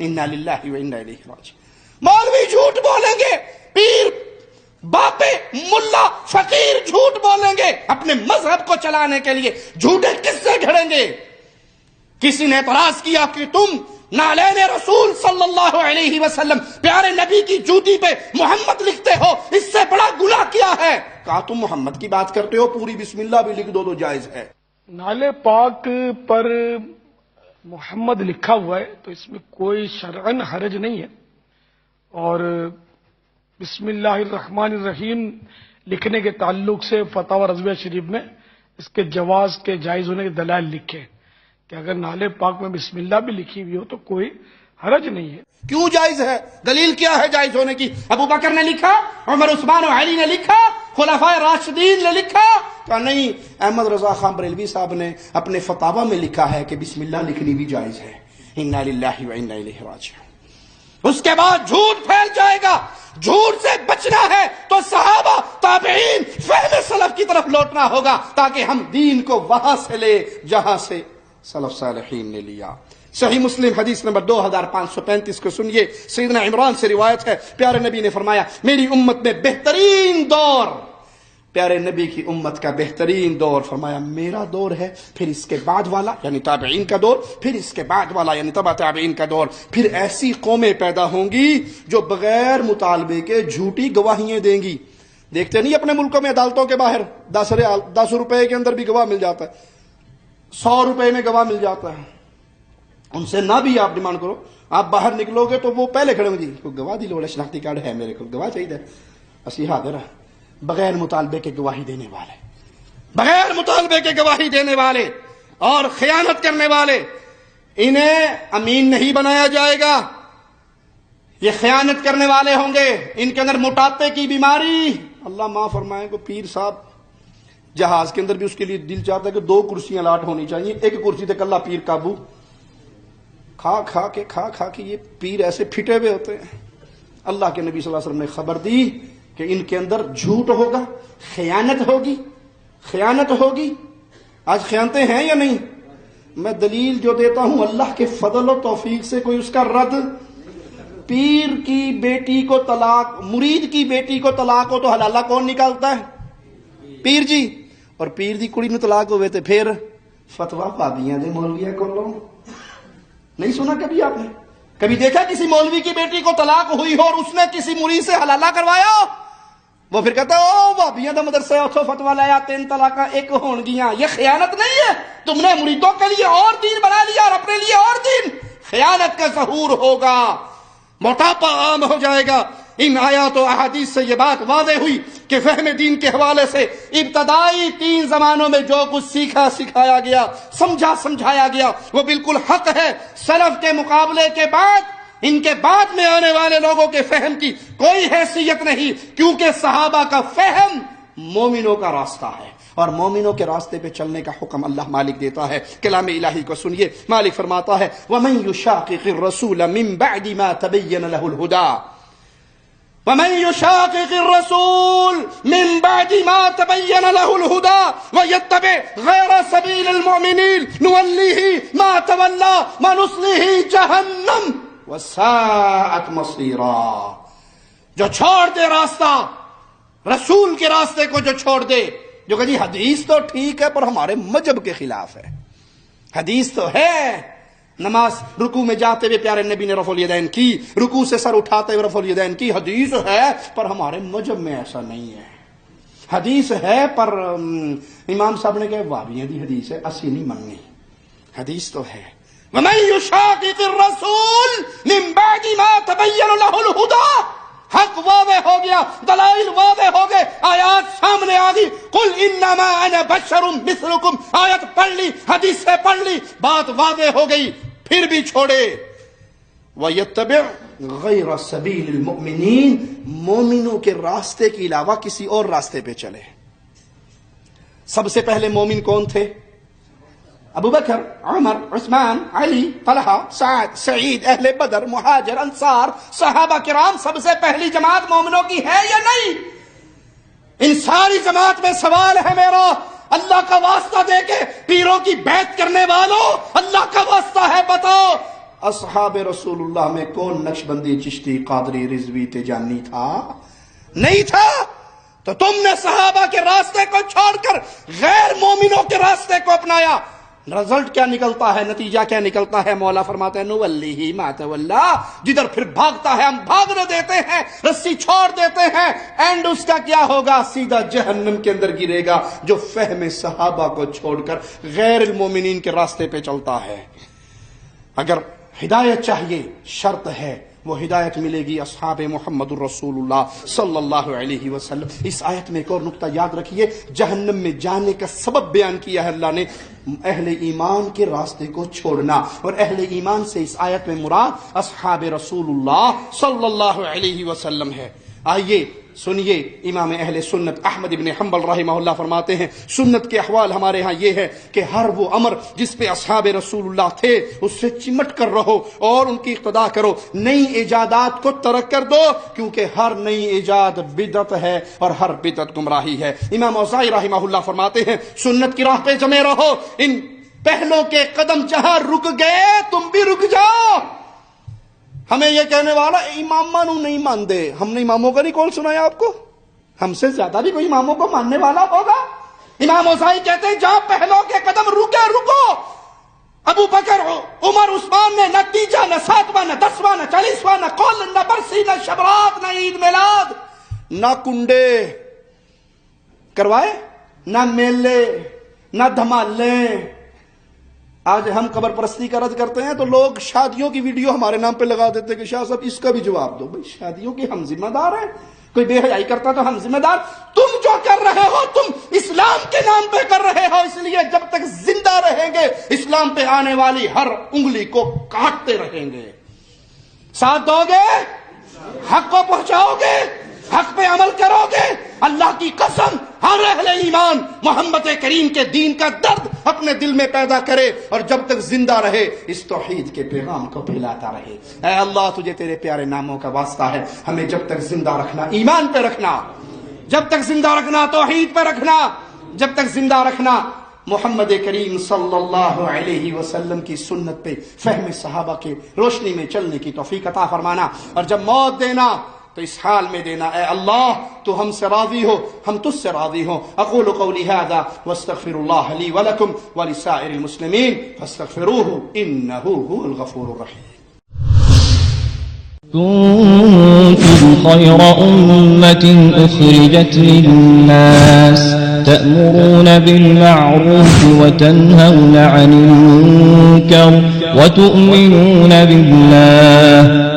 انا للہ و انا الیہ راجعون۔ مولوی جھوٹ بولیں گے، پیر باپے ملا فقیر جھوٹ بولیں گے اپنے مذہب کو چلانے کے لیے، جھوٹے کس سے گھڑیں گے؟ کسی نے اعتراض کیا کہ تم نالین رسول صلی اللہ علیہ وسلم پیارے نبی کی جوتی پہ محمد لکھتے ہو، اس سے بڑا گناہ کیا ہے؟ کہا تم محمد کی بات کرتے ہو، پوری بسم اللہ بھی لکھ دو تو جائز ہے۔ نالے پاک پر محمد لکھا ہوا ہے تو اس میں کوئی شرعن حرج نہیں ہے، اور بسم اللہ الرحمن الرحیم لکھنے کے تعلق سے فتاوی رضویہ شریف میں اس کے جواز کے جائز ہونے کے دلائل لکھے کہ اگر نالے پاک میں بسم اللہ بھی لکھی ہوئی ہو تو کوئی حرج نہیں ہے۔ کیوں جائز ہے؟ دلیل کیا ہے جائز ہونے کی؟ ابو بکر نے لکھا، عمر عثمان و علی نے لکھا، خلفائے راشدین نے لکھا؟ کہ نہیں، احمد رضا خان بریلوی صاحب نے اپنے فتاوی میں لکھا ہے کہ بسم اللہ لکھنی بھی جائز ہے۔ انا للہ و انا الیہ راجعون۔ اس کے بعد جھوٹ پھیل جائے گا، جھوٹ سے بچنا ہے تو صحابہ تابعین فہم سلف کی طرف لوٹنا ہوگا، تاکہ ہم دین کو وہاں سے لے جہاں سے سلف صالحین نے لیا۔ صحیح مسلم حدیث نمبر 2535 کو سنیے، سیدنا عمران سے روایت ہے، پیارے نبی نے فرمایا میری امت میں بہترین دور، پیارے نبی کی امت کا بہترین دور، فرمایا میرا دور ہے، پھر اس کے بعد والا یعنی تابعین کا دور، پھر اس کے بعد والا یعنی تبع تابعین کا دور، پھر ایسی قومیں پیدا ہوں گی جو بغیر مطالبے کے جھوٹی گواہیاں دیں گی۔ دیکھتے نہیں اپنے ملکوں میں عدالتوں کے باہر 10 روپے کے اندر بھی گواہ مل جاتا ہے، 100 روپے میں گواہ مل جاتا ہے، ان سے نہ بھی آپ ڈیمانڈ کرو، آپ باہر نکلو گے تو وہ پہلے کھڑے ہوں جی کوئی گواہ دی لوڑ، شناختی کارڈ ہے میرے کو، گواہ چاہیے، اسی حاضر ہے۔ بغیر مطالبے کے گواہی دینے والے، بغیر مطالبے کے گواہی دینے والے اور خیانت کرنے والے، انہیں امین نہیں بنایا جائے گا، یہ خیانت کرنے والے ہوں گے، ان کے اندر موٹاپے کی بیماری، اللہ معاف فرمائے کو پیر صاحب جہاز کے اندر بھی اس کے لیے دل چاہتا ہے کہ 2 کرسیاں لاٹ ہونی چاہیے، ایک کرسی تک اللہ پیر قابو، کھا کے یہ پیر ایسے پھٹے ہوئے ہوتے ہیں۔ اللہ کے نبی صلی اللہ علیہ وسلم نے خبر دی کہ ان کے اندر جھوٹ ہوگا، خیانت ہوگی۔ آج خیانتیں ہیں یا نہیں؟ میں دلیل جو دیتا ہوں اللہ کے فضل و توفیق سے کوئی اس کا رد، پیر کی بیٹی کو طلاق، مرید کی بیٹی کو طلاق ہو تو حلالہ کون نکالتا ہے؟ پیر جی، اور پیر دی کڑی نو طلاق ہوئے تھے پھر فتویٰ پادیاں دے مولویاں کو لو، نہیں سنا کبھی آپ نے؟ کبھی دیکھا کسی مولوی کی بیٹی کو طلاق ہوئی ہو اور اس نے کسی مرید سے حلالہ کروایا ہو؟ وہ پھر کہتا ہے او بھابیاں دا مدرسہ اتھوں فتویٰ لایا 3 طلاقاں 1 ہون گیاں، یہ خیانت نہیں ہے؟ تم نے مریدوں کے لیے اور دین بنا لیا اور اپنے لیے اور دین، خیانت کا ظہور ہوگا، موٹاپا عام ہو جائے گا۔ ان آیات و احادیث سے یہ بات واضح ہوئی کہ فہم دین کے حوالے سے ابتدائی 3 زمانوں میں جو کچھ سکھایا گیا، سمجھایا گیا وہ بالکل حق ہے۔ سلف کے مقابلے کے بعد ان کے بعد میں آنے والے لوگوں کے فہم کی کوئی حیثیت نہیں، کیونکہ صحابہ کا فہم مومنوں کا راستہ ہے، اور مومنوں کے راستے پہ چلنے کا حکم اللہ مالک دیتا ہے۔ کلام الہی کو سنیے، مالک فرماتا ہے وَمَن يُشَاقِقِ الرَّسُولَ مِن بَعْدِ مَا تَبَيَّنَ لَهُ الْهُدَى وَمَن يُشَاقِقِ الرَّسُولَ مِن بَعْدِ مَا تَبَيَّنَ لَهُ الْهُدَى وَيَتَّبِعْ غَيْرَ سَبِيلِ الْمُؤْمِنِينَ نُوَلِّهِ مَا تَوَلَّى وَنُصْلِهِ جَهَنَّمَ وَسَاءَتْ مَصِيرًا، جو چھوڑ دے راستہ، رسول کے راستے کو جو چھوڑ دے، جو کہ جی حدیث تو ٹھیک ہے پر ہمارے مذہب کے خلاف ہے، حدیث تو ہے، نماز رکوع میں جاتے ہوئے پیارے نبی نے رفع الیدین کی، رکوع سے سر اٹھاتے ہوئے رفع الیدین کی، حدیث ہے پر ہمارے مذہب میں ایسا نہیں ہے، حدیث ہے پر امام صاحب نے کہا وہابیاں دی حدیث ہے اسی نہیں مننی، حدیث تو ہے۔ وَمَن يُشَاقِقِ الرَّسُولَ مِن بَعْدِ مَا تَبَيَّنَ لَهُ الْهُدَى، حق واضح ہو گیا، دلائل واضح ہو گئے، آیات سامنے آ گئی. قل انما انا بشر مثلکم، آیت پڑھ لی، حدیث سے پڑھ لی، بات واضح ہو گئی، پھر بھی چھوڑے. وَيَتَّبِعْ غَيْرَ سَبِيلِ الْمُؤْمِنِينَ، مومنوں کے راستے کے علاوہ کسی اور راستے پہ چلے. سب سے پہلے مومن کون تھے؟ ابو بکر، عمر، عثمان، علی، طلحہ، سعد، سعید، اہل بدر، مہاجر، انصار، صحابہ کرام. سب سے پہلی جماعت مومنوں کی ہے یا نہیں؟ ان ساری جماعت میں سوال ہے میرا، اللہ کا واسطہ دے کے پیروں کی بیعت کرنے والوں، اللہ کا واسطہ ہے بتاؤ، اصحاب رسول اللہ میں کون نقشبندی، چشتی، قادری، رضوی، تیجانی تھا؟ نہیں تھا. تو تم نے صحابہ کے راستے کو چھوڑ کر غیر مومنوں کے راستے کو اپنایا. رزلٹ کیا نکلتا ہے، نتیجہ کیا نکلتا ہے؟ مولا فرماتے ہیں نولیہ ما تولی، جدھر پھر بھاگتا ہے ہم بھاگنے دیتے ہیں، رسی چھوڑ دیتے ہیں. اینڈ اس کا کیا ہوگا؟ سیدھا جہنم کے اندر گرے گا، جو فہم صحابہ کو چھوڑ کر غیر المومنین کے راستے پہ چلتا ہے. اگر ہدایت چاہیے، شرط ہے وہ ہدایت ملے گی اصحاب محمد الرسول اللہ صلی اللہ علیہ وسلم. اس آیت میں ایک اور نقطہ یاد رکھیے، جہنم میں جانے کا سبب بیان کیا ہے اللہ نے، اہل ایمان کے راستے کو چھوڑنا. اور اہل ایمان سے اس آیت میں مراد اصحاب رسول اللہ صلی اللہ علیہ وسلم ہے. آئیے سنیے، امام اہل سنت احمد بن حنبل رحمہ اللہ فرماتے ہیں سنت کے احوال ہمارے ہاں یہ ہے کہ ہر وہ امر جس پہ اصحاب رسول اللہ تھے اس سے چمٹ کر رہو اور ان کی اقتدا کرو. نئی ایجادات کو ترک کر دو، کیونکہ ہر نئی ایجاد بدعت ہے اور ہر بدعت گمراہی ہے. امام اوزاعی رحمہ اللہ فرماتے ہیں سنت کی راہ پہ جمے رہو، ان پہلوں کے قدم جہاں رک گئے تم بھی رک جاؤ. ہمیں یہ کہنے والا امام مانو نہیں مانتے، ہم نے اماموں کا نہیں کون سنایا آپ کو؟ ہم سے زیادہ بھی کوئی اماموں کو ماننے والا ہوگا؟ امام اوزاعی کہتے ہیں جہاں پہلوں کے قدم رکے رکو. ابو بکر، عمر، عثمان نے نہ تیجا، نہ ساتواں، نہ 10واں، نہ 40واں، نہ قول، نہ برسی، نہ شبرات، نہ عید میلاد، نہ کنڈے کروائے، نہ میلے، نہ دھمالے. آج ہم قبر پرستی کا رد کرتے ہیں تو لوگ شادیوں کی ویڈیو ہمارے نام پہ لگا دیتے کہ شاہ صاحب اس کا بھی جواب دو. بھائی شادیوں کے ہم ذمہ دار ہیں، کوئی بے حیائی کرتا تو ہم ذمہ دار. تم جو کر رہے ہو تم اسلام کے نام پہ کر رہے ہو، اس لیے جب تک زندہ رہیں گے اسلام پہ آنے والی ہر انگلی کو کاٹتے رہیں گے. ساتھ دو گے، حق کو پہنچاؤ گے، حق پہ عمل کرو گے. اللہ کی قسم ہر اہل ایمان محمد کریم کے دین کا درد اپنے دل میں پیدا کرے اور جب تک زندہ رہے اس توحید کے پیغام کو پھیلاتا رہے. اے اللہ تجھے تیرے پیارے ناموں کا واسطہ ہے، ہمیں جب تک زندہ رکھنا ایمان پہ رکھنا، جب تک زندہ رکھنا توحید پہ رکھنا، جب تک زندہ رکھنا محمد کریم صلی اللہ علیہ وسلم کی سنت پہ فہم صحابہ کے روشنی میں چلنے کی توفیق عطا فرمانا. اور جب موت دینا تو اس حال میں دینا اے اللہ تو ہم سے راضی ہو، ہم تجھ سے راضی ہو. اقول قولی ھذا واستغفر اللہ لی ولکم ولسائر المسلمین فاستغفروہ انہ هو الغفور الرحیم. كنتم خير أمة أخرجت للناس تأمرون بالمعروف وتنهون عن المنكر وتؤمنون بالله